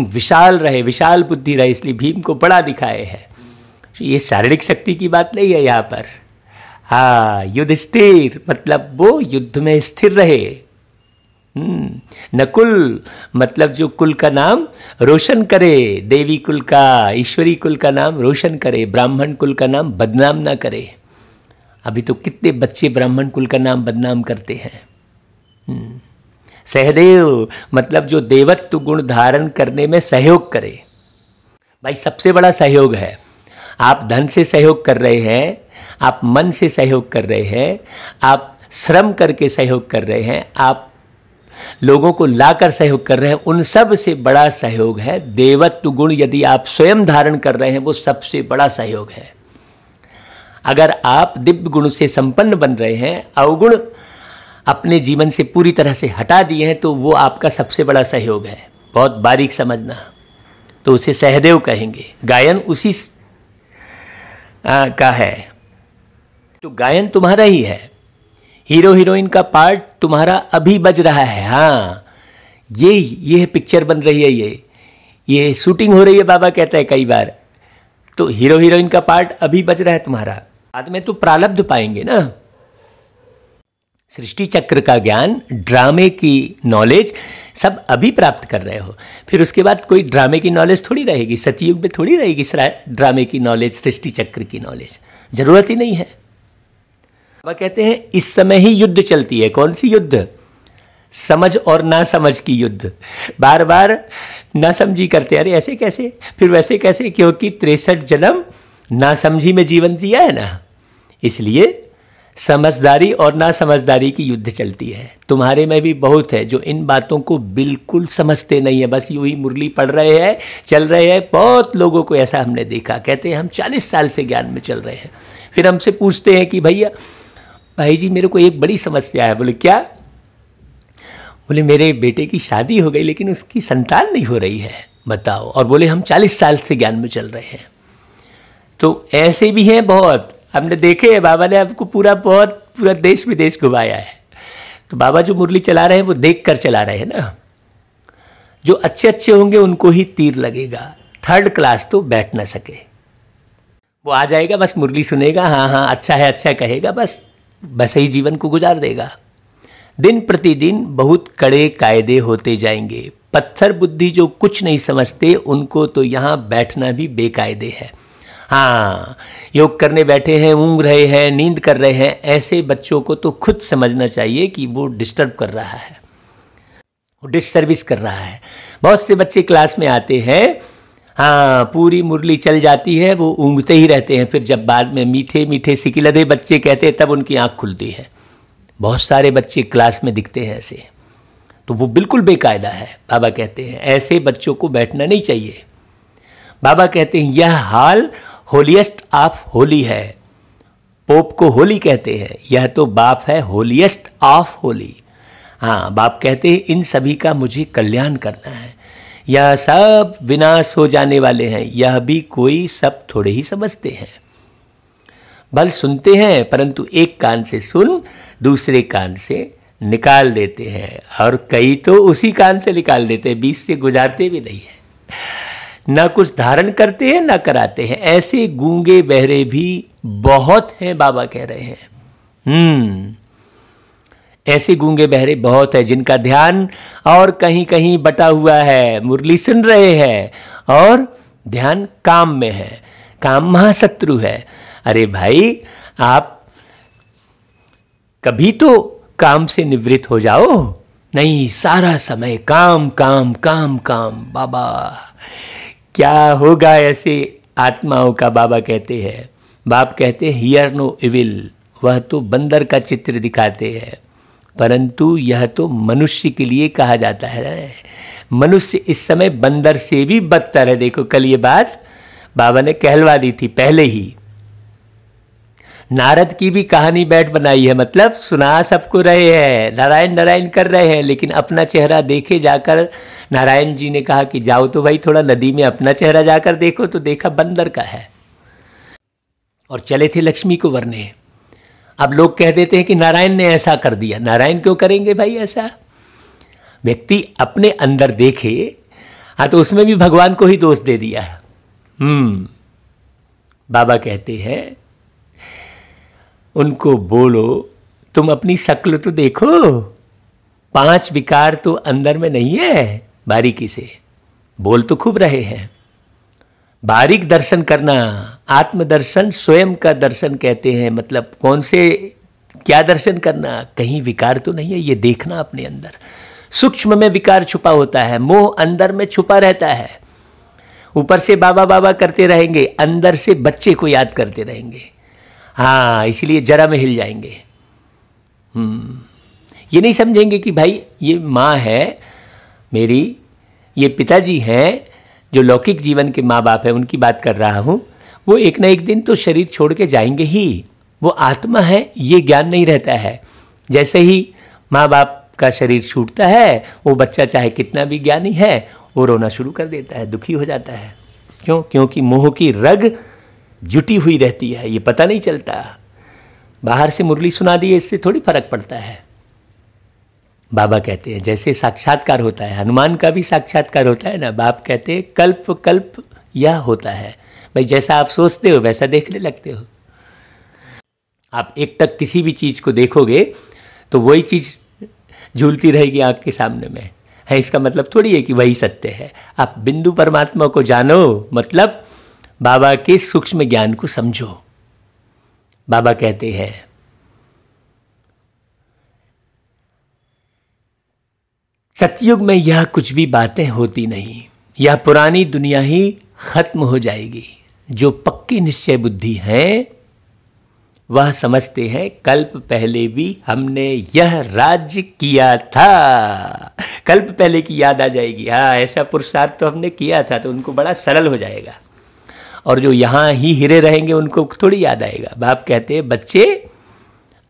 S1: विशाल रहे, विशाल बुद्धि रहे, इसलिए भीम को बड़ा दिखाए है। ये शारीरिक शक्ति की बात नहीं है यहाँ पर। हाँ, युधिष्ठिर मतलब वो युद्ध में स्थिर रहे। नकुल मतलब जो कुल का नाम रोशन करे, देवी कुल का, ईश्वरी कुल का नाम रोशन करे, ब्राह्मण कुल का नाम बदनाम ना करे। अभी तो कितने बच्चे ब्राह्मण कुल का नाम बदनाम करते हैं। सहदेव मतलब जो देवत्व गुण धारण करने में सहयोग करे। भाई सबसे बड़ा सहयोग है। आप धन से सहयोग कर रहे हैं, आप मन से सहयोग कर रहे हैं, आप श्रम करके सहयोग कर रहे हैं, आप लोगों को लाकर सहयोग कर रहे हैं। उन सब से बड़ा सहयोग है देवत्व गुण। यदि आप स्वयं धारण कर रहे हैं वो सबसे बड़ा सहयोग है। अगर आप दिव्य गुण से संपन्न बन रहे हैं, अवगुण अपने जीवन से पूरी तरह से हटा दिए हैं, तो वो आपका सबसे बड़ा सहयोग है। बहुत बारीक समझना। तो उसे सहदेव कहेंगे। गायन उसी का है। तो गायन तुम्हारा ही है। हीरो हीरोइन का पार्ट तुम्हारा अभी बज रहा है। हाँ, ये पिक्चर बन रही है, ये शूटिंग हो रही है। बाबा कहता है कई बार, तो हीरो हीरोइन का पार्ट अभी बज रहा है तुम्हारा। बाद में तो प्रारब्ध पाएंगे ना। सृष्टि चक्र का ज्ञान, ड्रामे की नॉलेज सब अभी प्राप्त कर रहे हो। फिर उसके बाद कोई ड्रामे की नॉलेज थोड़ी रहेगी। सतयुग में थोड़ी रहेगी ड्रामे की नॉलेज, सृष्टि चक्र की नॉलेज, जरूरत ही नहीं है। वह कहते हैं इस समय ही युद्ध चलती है। कौन सी युद्ध? समझ और ना समझ की युद्ध। बार बार ना समझी करते, अरे ऐसे कैसे, फिर वैसे कैसे, क्योंकि 63 जन्म ना समझी में जीवन जिया है ना। इसलिए समझदारी और ना समझदारी की युद्ध चलती है। तुम्हारे में भी बहुत है जो इन बातों को बिल्कुल समझते नहीं है, बस यूं ही मुरली पढ़ रहे हैं, चल रहे हैं। बहुत लोगों को ऐसा हमने देखा, कहते हैं हम 40 साल से ज्ञान में चल रहे हैं। फिर हमसे पूछते हैं कि भैया भाई जी मेरे को एक बड़ी समस्या है। बोले क्या? बोले मेरे बेटे की शादी हो गई लेकिन उसकी संतान नहीं हो रही है, बताओ। और बोले हम 40 साल से ज्ञान में चल रहे हैं। तो ऐसे भी हैं बहुत, हमने देखे हैं। बाबा ने आपको पूरा देश विदेश घुमाया है। तो बाबा जो मुरली चला रहे हैं वो देख कर चला रहे हैं ना। जो अच्छे अच्छे होंगे उनको ही तीर लगेगा, थर्ड क्लास तो बैठ ना सके। वो आ जाएगा, बस मुरली सुनेगा, हाँ हाँ अच्छा है अच्छा कहेगा, बस ही जीवन को गुजार देगा। दिन प्रतिदिन बहुत कड़े कायदे होते जाएंगे। पत्थर बुद्धि जो कुछ नहीं समझते उनको तो यहाँ बैठना भी बेकायदे है। हाँ, योग करने बैठे हैं, ऊँघ रहे हैं, नींद कर रहे हैं, ऐसे बच्चों को तो खुद समझना चाहिए कि वो डिस्टर्ब कर रहा है, वो डिससर्विस कर रहा है। बहुत से बच्चे क्लास में आते हैं, हाँ पूरी मुरली चल जाती है, वो ऊँघते ही रहते हैं। फिर जब बाद में मीठे मीठे सिकिलधे बच्चे कहते हैं तब उनकी आँख खुलती है। बहुत सारे बच्चे क्लास में दिखते हैं ऐसे, तो वो बिल्कुल बेकायदा है। बाबा कहते हैं ऐसे बच्चों को बैठना नहीं चाहिए। बाबा कहते हैं यह हाल होलीएस्ट ऑफ होली है। पोप को होली कहते हैं, यह तो बाप है होलीएस्ट ऑफ होली। हाँ, बाप कहते हैं इन सभी का मुझे कल्याण करना है। यह सब विनाश हो जाने वाले हैं, यह भी कोई सब थोड़े ही समझते हैं। भल सुनते हैं परंतु एक कान से सुन दूसरे कान से निकाल देते हैं, और कई तो उसी कान से निकाल देते हैं, बीच से गुजारते भी नहीं है। ना कुछ धारण करते हैं ना कराते हैं। ऐसे गूंगे बहरे भी बहुत हैं, बाबा कह रहे हैं। ऐसे गूंगे बहरे बहुत है जिनका ध्यान और कहीं कहीं बटा हुआ है। मुरली सुन रहे हैं और ध्यान काम में है। काम महाशत्रु है। अरे भाई, आप कभी तो काम से निवृत्त हो जाओ। नहीं, सारा समय काम काम काम काम। बाबा क्या होगा ऐसे आत्माओं का? बाबा कहते हैं, बाप कहते हैं हियर नो इविल। वह तो बंदर का चित्र दिखाते हैं, परंतु यह तो मनुष्य के लिए कहा जाता है। मनुष्य इस समय बंदर से भी बदतर है। देखो, कल ये बात बाबा ने कहलवा दी थी पहले ही। नारद की भी कहानी बैठ बनाई है, मतलब सुना सबको रहे हैं, नारायण नारायण कर रहे हैं, लेकिन अपना चेहरा देखे जाकर नारायण जी ने कहा कि जाओ तो भाई थोड़ा नदी में अपना चेहरा जाकर देखो, तो देखा बंदर का है। और चले थे लक्ष्मी को वरने। अब लोग कह देते हैं कि नारायण ने ऐसा कर दिया। नारायण क्यों करेंगे भाई ऐसा? व्यक्ति अपने अंदर देखे, हाँ तो उसमें भी भगवान को ही दोष दे दिया। बाबा कहते हैं उनको बोलो तुम अपनी शक्ल तो देखो, 5 विकार तो अंदर में नहीं है। बारीकी से बोल तो खूब रहे हैं। बारीक दर्शन करना, आत्मदर्शन स्वयं का दर्शन कहते हैं। मतलब कौन से क्या दर्शन करना? कहीं विकार तो नहीं है, ये देखना अपने अंदर। सूक्ष्म में विकार छुपा होता है, मोह अंदर में छुपा रहता है। ऊपर से बाबा बाबा करते रहेंगे, अंदर से बच्चे को याद करते रहेंगे। हाँ, इसलिए जरा में हिल जाएंगे। ये नहीं समझेंगे कि भाई ये माँ है मेरी, ये पिताजी हैं जो लौकिक जीवन के माँ बाप हैं, उनकी बात कर रहा हूँ। वो एक ना एक दिन तो शरीर छोड़ के जाएंगे ही। वो आत्मा है, ये ज्ञान नहीं रहता है। जैसे ही माँ बाप का शरीर छूटता है, वो बच्चा चाहे कितना भी ज्ञानी है, वो रोना शुरू कर देता है, दुखी हो जाता है। क्यों? क्योंकि मोह की रग जुटी हुई रहती है, ये पता नहीं चलता। बाहर से मुरली सुना दिए, इससे थोड़ी फर्क पड़ता है। बाबा कहते हैं जैसे साक्षात्कार होता है, हनुमान का भी साक्षात्कार होता है ना। बाप कहते हैं कल्प कल्प यह होता है। भाई जैसा आप सोचते हो वैसा देखने लगते हो। आप एक तक किसी भी चीज़ को देखोगे तो वही चीज़ झूलती रहेगी आँख के सामने में है। इसका मतलब थोड़ी है कि वही सत्य है। आप बिंदु परमात्मा को जानो, मतलब बाबा के सूक्ष्म ज्ञान को समझो। बाबा कहते हैं सतयुग में यह कुछ भी बातें होती नहीं, यह पुरानी दुनिया ही खत्म हो जाएगी। जो पक्की निश्चय बुद्धि है वह समझते हैं कल्प पहले भी हमने यह राज्य किया था। कल्प पहले की याद आ जाएगी। हाँ, ऐसा पुरुषार्थ तो हमने किया था, तो उनको बड़ा सरल हो जाएगा। और जो यहाँ ही हिरे रहेंगे उनको थोड़ी याद आएगा। बाप कहते हैं बच्चे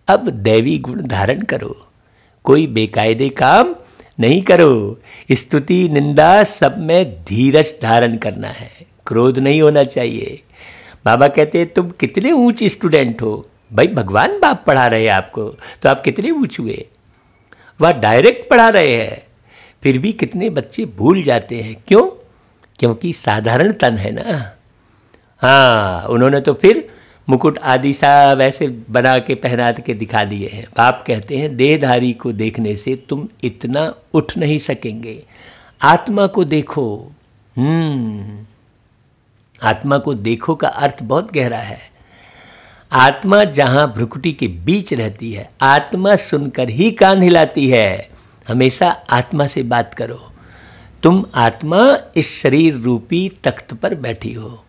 S1: अब दैवी गुण धारण करो, कोई बेकायदे काम नहीं करो। स्तुति निंदा सब में धीरज धारण करना है, क्रोध नहीं होना चाहिए। बाबा कहते हैं तुम कितने ऊंचे स्टूडेंट हो, भाई भगवान बाप पढ़ा रहे हैं आपको, तो आप कितने ऊंचे हुए, वह डायरेक्ट पढ़ा रहे हैं, फिर भी कितने बच्चे भूल जाते हैं। क्यों? क्योंकि साधारण तन है ना। हाँ, उन्होंने तो फिर मुकुट आदि सब ऐसे बना के पहना के दिखा दिए हैं। बाप कहते हैं देहधारी को देखने से तुम इतना उठ नहीं सकेंगे, आत्मा को देखो। आत्मा को देखो का अर्थ बहुत गहरा है। आत्मा जहाँ भ्रुकुटी के बीच रहती है, आत्मा सुनकर ही कान हिलाती है। हमेशा आत्मा से बात करो। तुम आत्मा इस शरीर रूपी तख्त पर बैठी हो।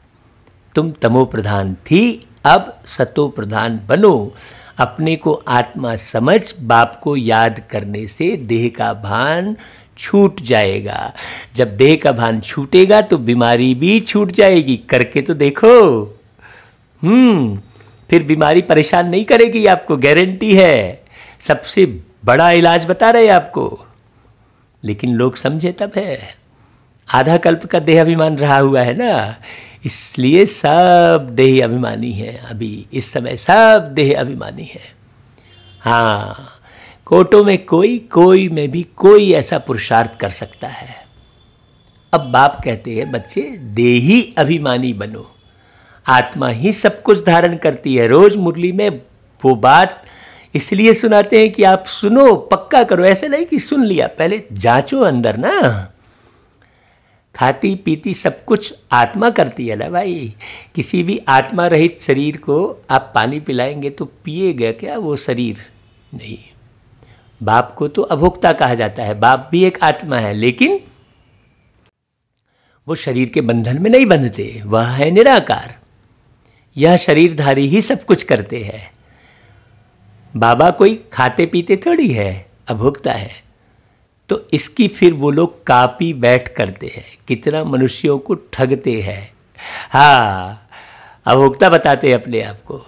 S1: तुम तमो प्रधान थी, अब सतो प्रधान बनो। अपने को आत्मा समझ बाप को याद करने से देह का भान छूट जाएगा। जब देह का भान छूटेगा तो बीमारी भी छूट जाएगी। करके तो देखो। फिर बीमारी परेशान नहीं करेगी आपको, गारंटी है। सबसे बड़ा इलाज बता रहे हैं आपको, लेकिन लोग समझे तब है। आधा कल्प का देह अभिमान रहा हुआ है ना, इसलिए सब देह अभिमानी है। अभी इस समय सब देह अभिमानी है। हाँ, कोटों में कोई में भी कोई ऐसा पुरुषार्थ कर सकता है। अब बाप कहते हैं बच्चे देही अभिमानी बनो। आत्मा ही सब कुछ धारण करती है। रोज मुरली में वो बात इसलिए सुनाते हैं कि आप सुनो, पक्का करो। ऐसे नहीं कि सुन लिया, पहले जांचो अंदर ना। खाती पीती सब कुछ आत्मा करती है ना भाई। किसी भी आत्मा रहित शरीर को आप पानी पिलाएंगे तो पिएगा क्या वो शरीर? नहीं। बाप को तो अभोक्ता कहा जाता है। बाप भी एक आत्मा है, लेकिन वो शरीर के बंधन में नहीं बंधते, वह है निराकार। यह शरीरधारी ही सब कुछ करते हैं। बाबा कोई खाते पीते थोड़ी है, अभोक्ता है। तो इसकी फिर वो लोग कापी बैठ करते हैं, कितना मनुष्यों को ठगते हैं। हाँ, अभोक्ता बताते हैं अपने आप को,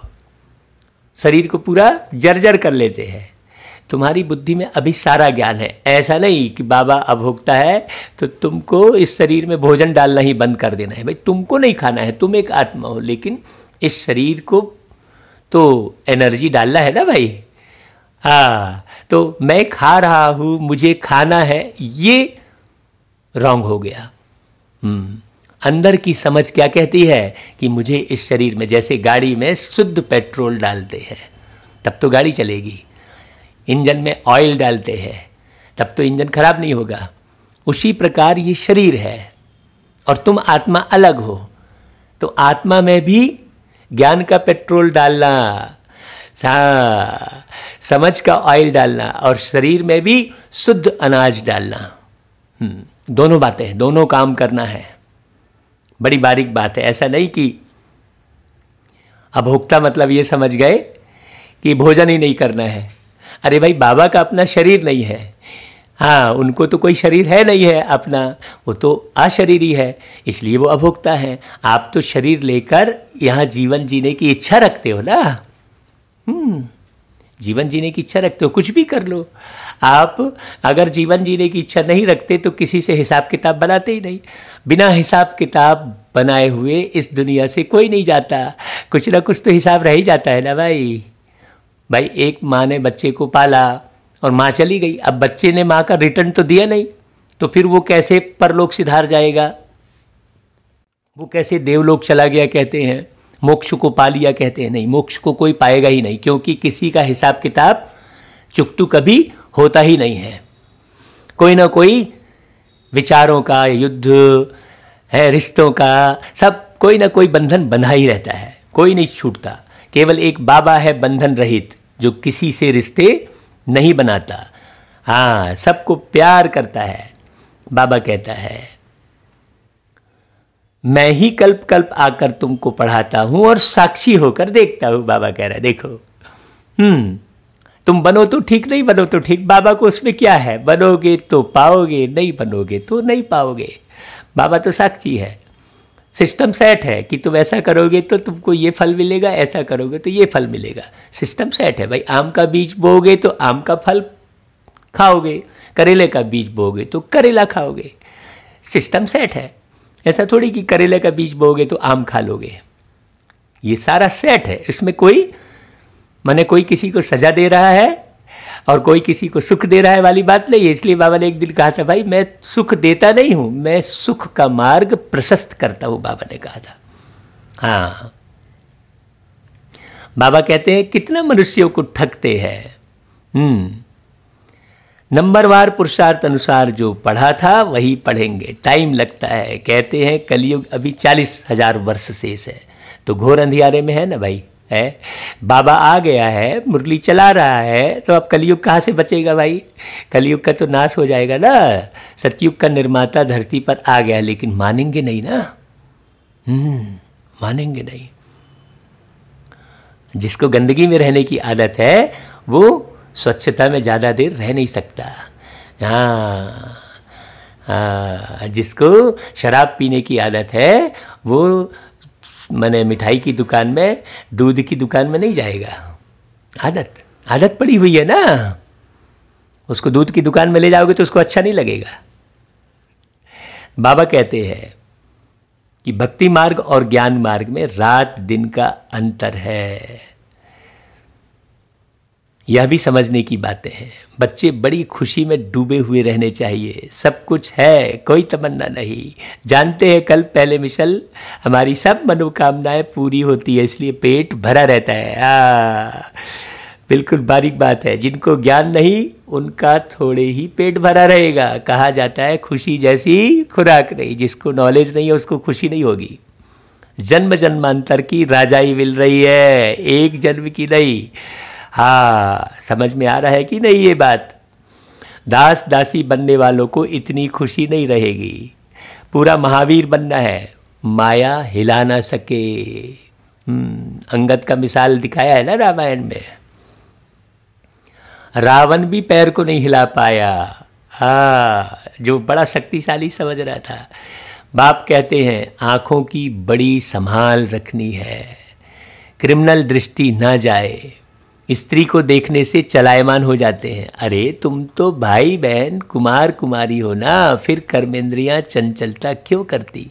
S1: शरीर को पूरा जर्जर कर लेते हैं। तुम्हारी बुद्धि में अभी सारा ज्ञान है। ऐसा नहीं कि बाबा अभोक्ता है तो तुमको इस शरीर में भोजन डालना ही बंद कर देना है। भाई तुमको नहीं खाना है, तुम एक आत्मा हो, लेकिन इस शरीर को तो एनर्जी डालना है ना भाई। हाँ, तो मैं खा रहा हूँ, मुझे खाना है, ये रॉन्ग हो गया। अंदर की समझ क्या कहती है कि मुझे इस शरीर में, जैसे गाड़ी में शुद्ध पेट्रोल डालते हैं तब तो गाड़ी चलेगी, इंजन में ऑयल डालते हैं तब तो इंजन खराब नहीं होगा। उसी प्रकार ये शरीर है और तुम आत्मा अलग हो, तो आत्मा में भी ज्ञान का पेट्रोल डालना, समझ का ऑयल डालना, और शरीर में भी शुद्ध अनाज डालना। दोनों बातें हैं, दोनों काम करना है। बड़ी बारीक बात है। ऐसा नहीं कि अभोक्ता मतलब ये समझ गए कि भोजन ही नहीं करना है। अरे भाई, बाबा का अपना शरीर नहीं है। हाँ, उनको तो कोई शरीर है नहीं है अपना, वो तो अशरीरी है, इसलिए वो अभोक्ता है। आप तो शरीर लेकर यहाँ जीवन जीने की इच्छा रखते हो ना। जीवन जीने की इच्छा रखते हो, कुछ भी कर लो। आप अगर जीवन जीने की इच्छा नहीं रखते तो किसी से हिसाब किताब बनाते ही नहीं। बिना हिसाब किताब बनाए हुए इस दुनिया से कोई नहीं जाता। कुछ ना कुछ तो हिसाब रह ही जाता है ना भाई। भाई, एक माँ ने बच्चे को पाला और माँ चली गई। अब बच्चे ने माँ का रिटर्न तो दिया नहीं, तो फिर वो कैसे परलोक सिधार जाएगा? वो कैसे देवलोक चला गया कहते हैं, मोक्ष को पा लिया कहते हैं? नहीं, मोक्ष को कोई पाएगा ही नहीं, क्योंकि किसी का हिसाब किताब चुकतू कभी होता ही नहीं है। कोई ना कोई विचारों का युद्ध है, रिश्तों का, सब कोई ना कोई बंधन बंधा ही रहता है, कोई नहीं छूटता। केवल एक बाबा है बंधन रहित, जो किसी से रिश्ते नहीं बनाता। हाँ, सबको प्यार करता है। बाबा कहता है मैं ही कल्प कल्प आकर तुमको पढ़ाता हूं और साक्षी होकर देखता हूं। बाबा कह रहा है देखो, तुम बनो तो ठीक, नहीं बनो तो ठीक, बाबा को उसमें क्या है? बनोगे तो पाओगे, नहीं बनोगे तो नहीं पाओगे। बाबा तो साक्षी है। सिस्टम सेट है कि तुम ऐसा करोगे तो तुमको ये फल मिलेगा, ऐसा करोगे तो ये फल मिलेगा। सिस्टम सेट है भाई। आम का बीज बोओगे तो आम का फल खाओगे, करेले का बीज बोगे तो करेला खाओगे, सिस्टम सेट है। ऐसा थोड़ी कि करेले का बीज बोगे तो आम खा लोगे, ये सारा सेट है। इसमें कोई माने कोई किसी को सजा दे रहा है और कोई किसी को सुख दे रहा है वाली बात नहीं है। इसलिए बाबा ने एक दिन कहा था, भाई मैं सुख देता नहीं हूं, मैं सुख का मार्ग प्रशस्त करता हूं, बाबा ने कहा था। हाँ, बाबा कहते हैं कितना मनुष्यों को ठगते हैं। नंबरवार पुरुषार्थ अनुसार जो पढ़ा था वही पढ़ेंगे, टाइम लगता है। कहते हैं कलयुग अभी 40,000 वर्ष शेष है, तो घोर अंधियारे में है ना भाई, है। बाबा आ गया है, मुरली चला रहा है, तो अब कलयुग कहाँ से बचेगा भाई? कलयुग का तो नाश हो जाएगा ना। सतयुग का निर्माता धरती पर आ गया, लेकिन मानेंगे नहीं ना। मानेंगे नहीं। जिसको गंदगी में रहने की आदत है वो स्वच्छता में ज़्यादा देर रह नहीं सकता। जिसको शराब पीने की आदत है वो माने मिठाई की दुकान में, दूध की दुकान में नहीं जाएगा। आदत पड़ी हुई है ना। उसको दूध की दुकान में ले जाओगे तो उसको अच्छा नहीं लगेगा। बाबा कहते हैं कि भक्ति मार्ग और ज्ञान मार्ग में रात दिन का अंतर है। यह भी समझने की बातें हैं। बच्चे बड़ी खुशी में डूबे हुए रहने चाहिए। सब कुछ है, कोई तमन्ना नहीं। जानते हैं कल पहले मिसल हमारी सब मनोकामनाएं पूरी होती है, इसलिए पेट भरा रहता है। बिल्कुल बारीक बात है। जिनको ज्ञान नहीं उनका थोड़े ही पेट भरा रहेगा। कहा जाता है खुशी जैसी खुराक नहीं। जिसको नॉलेज नहीं है उसको खुशी नहीं होगी। जन्म जन्मांतर की राजाई मिल रही है, एक जन्म की नहीं। हाँ, समझ में आ रहा है कि नहीं ये बात? दास दासी बनने वालों को इतनी खुशी नहीं रहेगी। पूरा महावीर बनना है, माया हिला ना सके। अंगद का मिसाल दिखाया है ना रामायण में। रावण भी पैर को नहीं हिला पाया। जो बड़ा शक्तिशाली समझ रहा था। बाप कहते हैं आंखों की बड़ी संभाल रखनी है, क्रिमिनल दृष्टि ना जाए। स्त्री को देखने से चलायमान हो जाते हैं। अरे तुम तो भाई बहन कुमार कुमारी हो ना, फिर कर्मेंद्रियां चंचलता क्यों करती?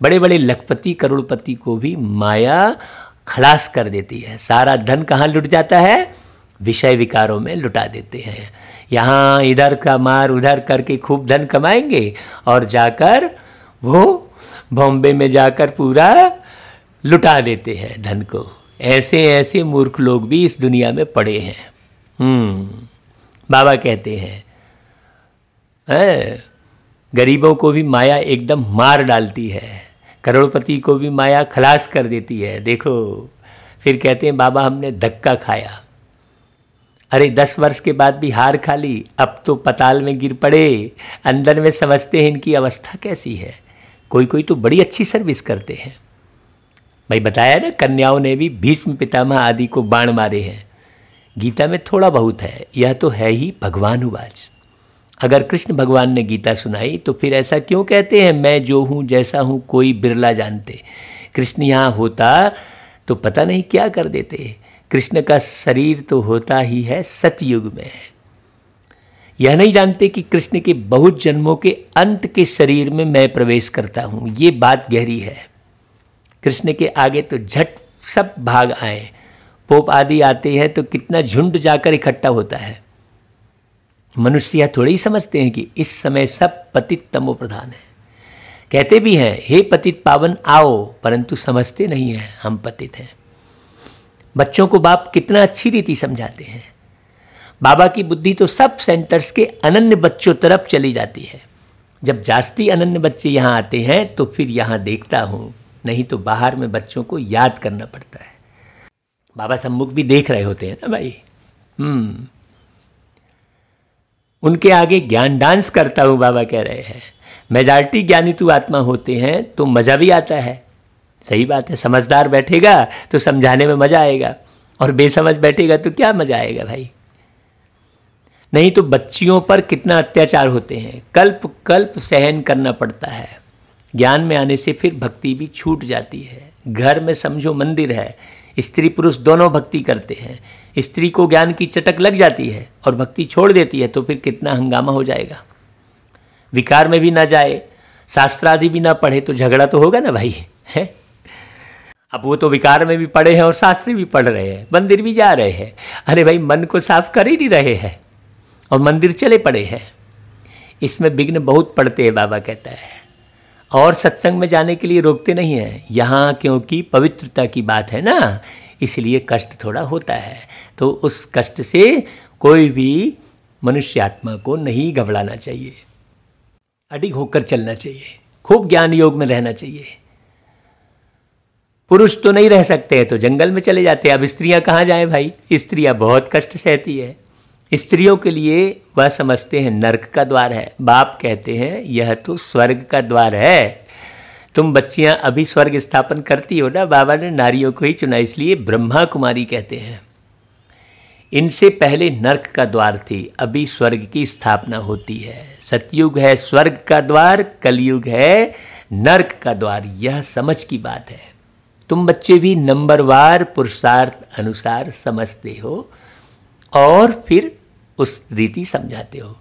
S1: बड़े बड़े लखपति करोड़पति को भी माया खलास कर देती है। सारा धन कहाँ लुट जाता है? विषय विकारों में लुटा देते हैं। यहाँ इधर का मार उधर करके खूब धन कमाएंगे और जाकर वो बॉम्बे में जाकर पूरा लुटा देते हैं धन को। ऐसे ऐसे मूर्ख लोग भी इस दुनिया में पड़े हैं। बाबा कहते हैं गरीबों को भी माया एकदम मार डालती है, करोड़पति को भी माया खलास कर देती है। देखो फिर कहते हैं बाबा हमने धक्का खाया। अरे 10 वर्ष के बाद भी हार खा ली, अब तो पताल में गिर पड़े। अंदर में समझते हैं इनकी अवस्था कैसी है। कोई कोई तो बड़ी अच्छी सर्विस करते हैं। भाई बताया ना, कन्याओं ने भी भीष्म पितामह आदि को बाण मारे हैं। गीता में थोड़ा बहुत है, यह तो है ही भगवानुवाच। अगर कृष्ण भगवान ने गीता सुनाई तो फिर ऐसा क्यों कहते हैं मैं जो हूँ जैसा हूँ कोई बिरला जानते। कृष्ण यहाँ होता तो पता नहीं क्या कर देते। कृष्ण का शरीर तो होता ही है सतयुग में। यह नहीं जानते कि कृष्ण के बहुत जन्मों के अंत के शरीर में मैं प्रवेश करता हूँ। ये बात गहरी है। कृष्ण के आगे तो झट सब भाग आए। पोप आदि आते हैं तो कितना झुंड जाकर इकट्ठा होता है। मनुष्य यह थोड़ी ही समझते हैं कि इस समय सब पतित तमो प्रधान है। कहते भी हैं हे पतित पावन आओ, परंतु समझते नहीं हैं हम पतित हैं। बच्चों को बाप कितना अच्छी रीति समझाते हैं। बाबा की बुद्धि तो सब सेंटर्स के अनन्य बच्चों तरफ चली जाती है। जब जास्ती अनन्य बच्चे यहाँ आते हैं तो फिर यहाँ देखता हूँ, नहीं तो बाहर में बच्चों को याद करना पड़ता है। बाबा सम्मुख भी देख रहे होते हैं ना भाई। उनके आगे ज्ञान डांस करता हूँ बाबा कह रहे हैं। मेजॉरिटी ज्ञानी तू आत्मा होते हैं तो मज़ा भी आता है। सही बात है। समझदार बैठेगा तो समझाने में मज़ा आएगा, और बेसमझ बैठेगा तो क्या मज़ा आएगा भाई। नहीं तो बच्चियों पर कितना अत्याचार होते हैं, कल्प कल्प सहन करना पड़ता है। ज्ञान में आने से फिर भक्ति भी छूट जाती है। घर में समझो मंदिर है, स्त्री पुरुष दोनों भक्ति करते हैं। स्त्री को ज्ञान की चटक लग जाती है और भक्ति छोड़ देती है तो फिर कितना हंगामा हो जाएगा। विकार में भी ना जाए, शास्त्रादि भी ना पढ़े तो झगड़ा तो होगा ना भाई, है। अब वो तो विकार में भी पढ़े हैं और शास्त्र भी पढ़ रहे हैं, मंदिर भी जा रहे हैं। अरे भाई, मन को साफ कर ही नहीं रहे हैं और मंदिर चले पड़े हैं। इसमें विघ्न बहुत पड़ते हैं, बाबा कहता है। और सत्संग में जाने के लिए रोकते नहीं हैं यहाँ, क्योंकि पवित्रता की बात है ना, इसलिए कष्ट थोड़ा होता है। तो उस कष्ट से कोई भी मनुष्य आत्मा को नहीं घबराना चाहिए, अडिग होकर चलना चाहिए, खूब ज्ञान योग में रहना चाहिए। पुरुष तो नहीं रह सकते हैं तो जंगल में चले जाते हैं। अब स्त्रियां कहाँ जाएं भाई, स्त्रियां बहुत कष्ट सहती है। स्त्रियों के लिए वह समझते हैं नरक का द्वार है। बाप कहते हैं यह तो स्वर्ग का द्वार है। तुम बच्चियां अभी स्वर्ग स्थापन करती हो ना, बाबा ने नारियों को ही चुना, इसलिए ब्रह्मा कुमारी कहते हैं। इनसे पहले नरक का द्वार थी, अभी स्वर्ग की स्थापना होती है। सतयुग है स्वर्ग का द्वार, कलयुग है नरक का द्वार। यह समझ की बात है। तुम बच्चे भी नंबरवार पुरुषार्थ अनुसार समझते हो और फिर उस रीति समझाते हो।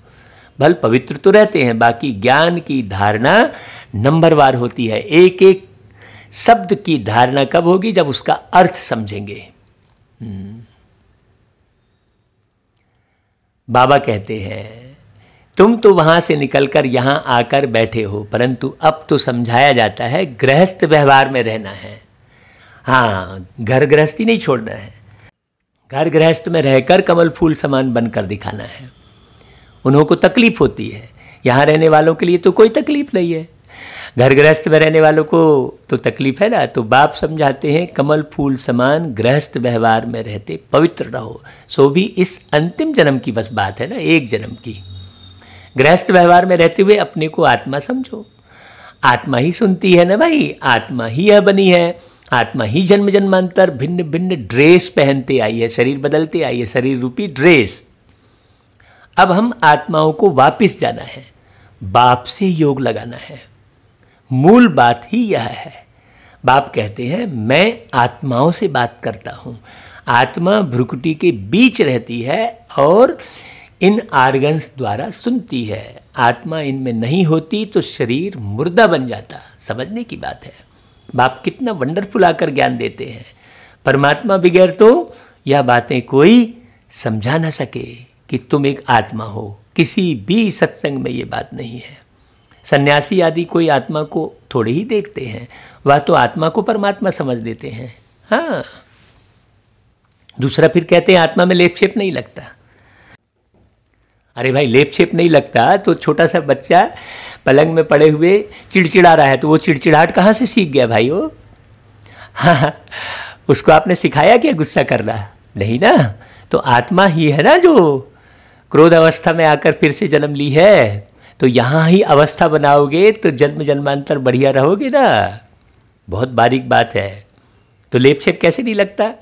S1: भल पवित्र तो रहते हैं, बाकी ज्ञान की धारणा नंबरवार होती है। एक एक शब्द की धारणा कब होगी, जब उसका अर्थ समझेंगे। बाबा कहते हैं तुम तो वहां से निकलकर यहां आकर बैठे हो, परंतु अब तो समझाया जाता है गृहस्थ व्यवहार में रहना है। हाँ, घर गृहस्थी नहीं छोड़ना है, घर गृहस्थ में रहकर कमल फूल समान बनकर दिखाना है। उन्हों को तकलीफ होती है, यहाँ रहने वालों के लिए तो कोई तकलीफ नहीं है, घर गृहस्थ में रहने वालों को तो तकलीफ है ना। तो बाप समझाते हैं कमल फूल समान गृहस्थ व्यवहार में रहते पवित्र रहो। सो भी इस अंतिम जन्म की बस बात है ना, एक जन्म की। गृहस्थ व्यवहार में रहते हुए अपने को आत्मा समझो। आत्मा ही सुनती है ना भाई, आत्मा ही यह बनी है, आत्मा ही जन्म जन्मांतर भिन्न भिन्न ड्रेस पहनते आई है, शरीर बदलते आई है, शरीर रूपी ड्रेस। अब हम आत्माओं को वापिस जाना है, बाप से योग लगाना है। मूल बात ही यह है। बाप कहते हैं मैं आत्माओं से बात करता हूँ। आत्मा भ्रुकुटी के बीच रहती है और इन आर्गन्स द्वारा सुनती है। आत्मा इनमें नहीं होती तो शरीर मुर्दा बन जाता। समझने की बात है। बाप कितना वंडरफुल आकर ज्ञान देते हैं। परमात्मा बगैर तो यह बातें कोई समझा ना सके कि तुम एक आत्मा हो। किसी भी सत्संग में ये बात नहीं है। सन्यासी आदि कोई आत्मा को थोड़े ही देखते हैं, वह तो आत्मा को परमात्मा समझ लेते हैं। हाँ, दूसरा फिर कहते हैं आत्मा में लेप छेप नहीं लगता। अरे भाई, लेप छेप नहीं लगता तो छोटा सा बच्चा पलंग में पड़े हुए चिड़चिड़ा रहा है तो वो चिड़चिड़ाहट कहाँ से सीख गया भाई वो? हाँ, उसको आपने सिखाया क्या गुस्सा करना? नहीं ना। तो आत्मा ही है ना जो क्रोध अवस्था में आकर फिर से जन्म ली है। तो यहाँ ही अवस्था बनाओगे तो जन्म जन्मांतर बढ़िया रहोगे ना। बहुत बारीक बात है। तो लेप छेप कैसे नहीं लगता?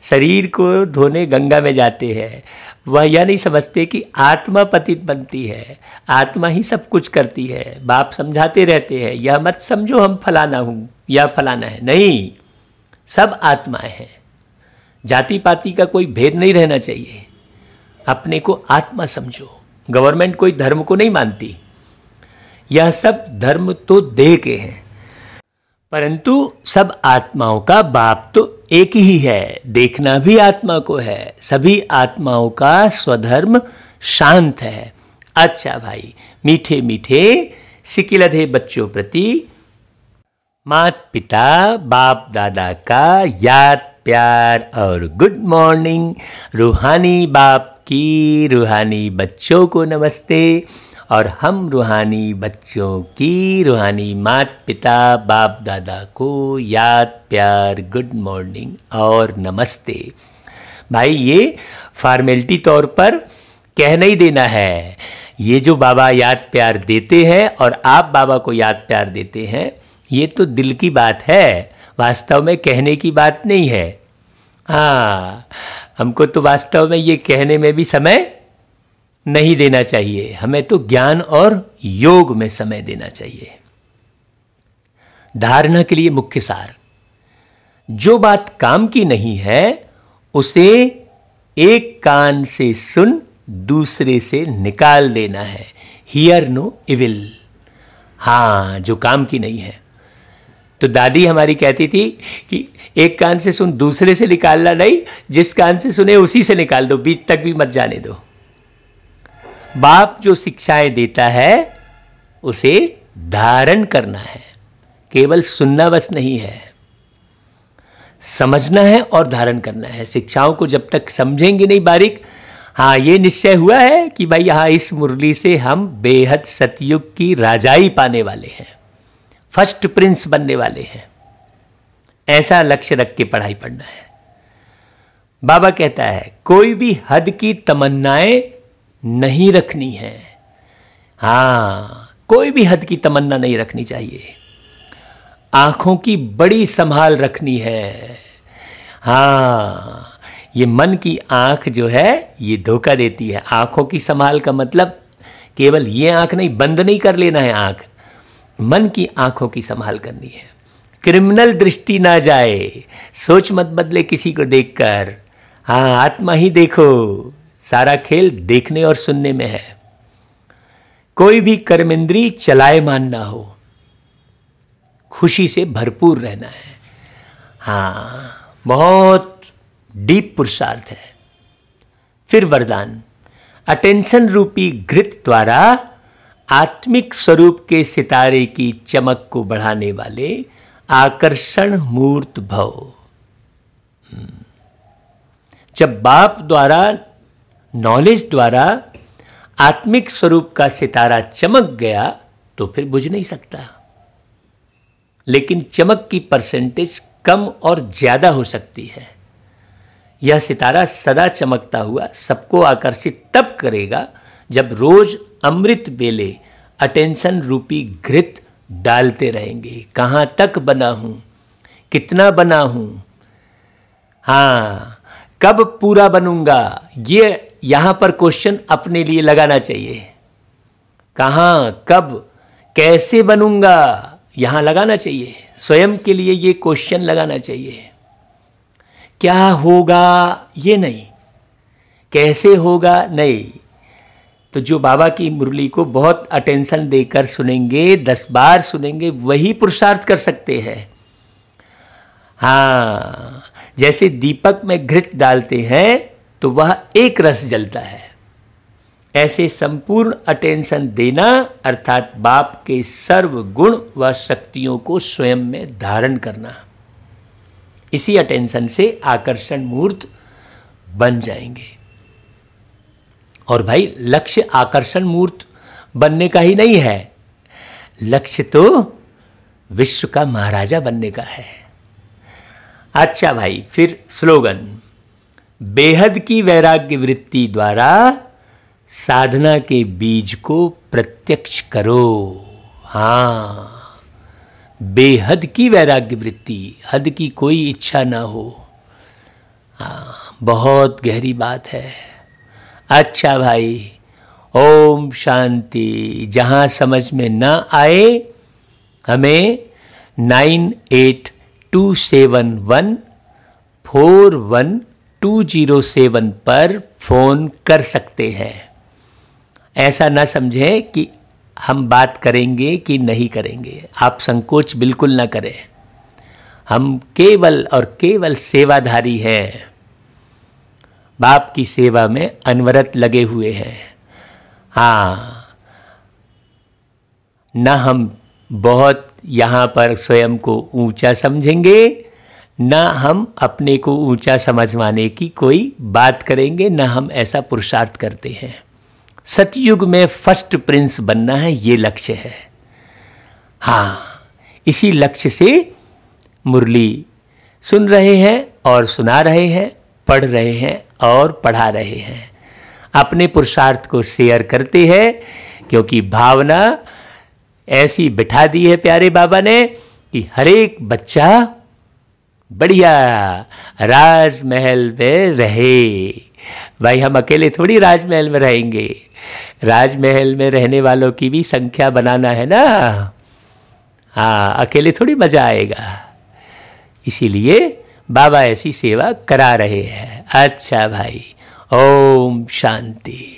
S1: शरीर को धोने गंगा में जाते हैं, वह यह नहीं समझते कि आत्मा पतित बनती है, आत्मा ही सब कुछ करती है। बाप समझाते रहते हैं यह मत समझो हम फलाना हूँ या फलाना है, नहीं, सब आत्माएं हैं। जाति पाति का कोई भेद नहीं रहना चाहिए। अपने को आत्मा समझो। गवर्नमेंट कोई धर्म को नहीं मानती, यह सब धर्म तो देह के हैं, परंतु सब आत्माओं का बाप तो एक ही है। देखना भी आत्मा को है। सभी आत्माओं का स्वधर्म शांत है। अच्छा भाई, मीठे मीठे सिकिलधे बच्चों प्रति माता पिता बाप दादा का याद प्यार और गुड मॉर्निंग। रूहानी बाप की रूहानी बच्चों को नमस्ते और हम रूहानी बच्चों की रूहानी माता पिता बाप दादा को याद प्यार गुड मॉर्निंग और नमस्ते। भाई ये फॉर्मेलिटी तौर पर कह नहीं देना है। ये जो बाबा याद प्यार देते हैं और आप बाबा को याद प्यार देते हैं, ये तो दिल की बात है, वास्तव में कहने की बात नहीं है। हाँ, हमको तो वास्तव में ये कहने में भी समय नहीं देना चाहिए। हमें तो ज्ञान और योग में समय देना चाहिए। धारणा के लिए मुख्य सार, जो बात काम की नहीं है उसे एक कान से सुन, दूसरे से निकाल देना है। हियर नो इविल, हाँ, जो काम की नहीं है। तो दादी हमारी कहती थी कि एक कान से सुन, दूसरे से निकालना नहीं, जिस कान से सुने उसी से निकाल दो, बीच तक भी मत जाने दो। बाप जो शिक्षाएं देता है उसे धारण करना है, केवल सुनना बस नहीं है, समझना है और धारण करना है। शिक्षाओं को जब तक समझेंगे नहीं बारीक, हाँ, ये निश्चय हुआ है कि भाई हाँ, इस मुरली से हम बेहद सतयुग की राजाई पाने वाले हैं, फर्स्ट प्रिंस बनने वाले हैं, ऐसा लक्ष्य रख के पढ़ाई पढ़ना है। बाबा कहता है कोई भी हद की तमन्नाएं नहीं रखनी है। हाँ, कोई भी हद की तमन्ना नहीं रखनी चाहिए। आंखों की बड़ी संभाल रखनी है। हाँ, ये मन की आंख जो है ये धोखा देती है। आंखों की संभाल का मतलब केवल ये आंख नहीं, बंद नहीं कर लेना है आंख, मन की आंखों की संभाल करनी है। क्रिमिनल दृष्टि ना जाए, सोच मत बदले किसी को देखकर। हाँ, आत्मा ही देखो, सारा खेल देखने और सुनने में है। कोई भी कर्मेंद्री चलायमान ना हो, खुशी से भरपूर रहना है। हाँ, बहुत डीप पुरुषार्थ है। फिर वरदान, अटेंशन रूपी घृत द्वारा आत्मिक स्वरूप के सितारे की चमक को बढ़ाने वाले आकर्षण मूर्त भव। जब बाप द्वारा, नॉलेज द्वारा आत्मिक स्वरूप का सितारा चमक गया तो फिर बुझ नहीं सकता, लेकिन चमक की परसेंटेज कम और ज्यादा हो सकती है। यह सितारा सदा चमकता हुआ सबको आकर्षित तब करेगा जब रोज अमृत बेले अटेंशन रूपी घृत डालते रहेंगे। कहाँ तक बना हूं, कितना बना हूं, हाँ, कब पूरा बनूंगा, ये यहां पर क्वेश्चन अपने लिए लगाना चाहिए। कहाँ, कब, कैसे बनूंगा, यहां लगाना चाहिए। स्वयं के लिए ये क्वेश्चन लगाना चाहिए। क्या होगा ये नहीं, कैसे होगा नहीं। तो जो बाबा की मुरली को बहुत अटेंशन देकर सुनेंगे, 10 बार सुनेंगे, वही पुरुषार्थ कर सकते हैं। हाँ, जैसे दीपक में घृत डालते हैं तो वह एक रस जलता है, ऐसे संपूर्ण अटेंशन देना अर्थात बाप के सर्व गुण व शक्तियों को स्वयं में धारण करना। इसी अटेंशन से आकर्षण मूर्त बन जाएंगे। और भाई, लक्ष्य आकर्षण मूर्त बनने का ही नहीं है, लक्ष्य तो विश्व का महाराजा बनने का है। अच्छा भाई, फिर स्लोगन, बेहद की वैराग्य वृत्ति द्वारा साधना के बीज को प्रत्यक्ष करो। हाँ, बेहद की वैराग्य वृत्ति, हद की कोई इच्छा ना हो। हाँ, बहुत गहरी बात है। अच्छा भाई, ओम शांति। जहाँ समझ में ना आए हमें 9827141207 पर फोन कर सकते हैं। ऐसा ना समझें कि हम बात करेंगे कि नहीं करेंगे, आप संकोच बिल्कुल ना करें। हम केवल और केवल सेवाधारी हैं, बाप की सेवा में अनवरत लगे हुए हैं। हाँ, ना हम बहुत यहाँ पर स्वयं को ऊंचा समझेंगे, ना हम अपने को ऊंचा समझवाने की कोई बात करेंगे, ना हम ऐसा पुरुषार्थ करते हैं। सतयुग में फर्स्ट प्रिंस बनना है, ये लक्ष्य है। हाँ, इसी लक्ष्य से मुरली सुन रहे हैं और सुना रहे हैं, पढ़ रहे हैं और पढ़ा रहे हैं। अपने पुरुषार्थ को शेयर करते हैं, क्योंकि भावना ऐसी बिठा दी है प्यारे बाबा ने कि हर एक बच्चा बढ़िया राजमहल में रहे। भाई, हम अकेले थोड़ी राजमहल में रहेंगे, राजमहल में रहने वालों की भी संख्या बनाना है ना। हाँ, अकेले थोड़ी मजा आएगा, इसीलिए बाबा ऐसी सेवा करा रहे हैं। अच्छा भाई, ओम शांति।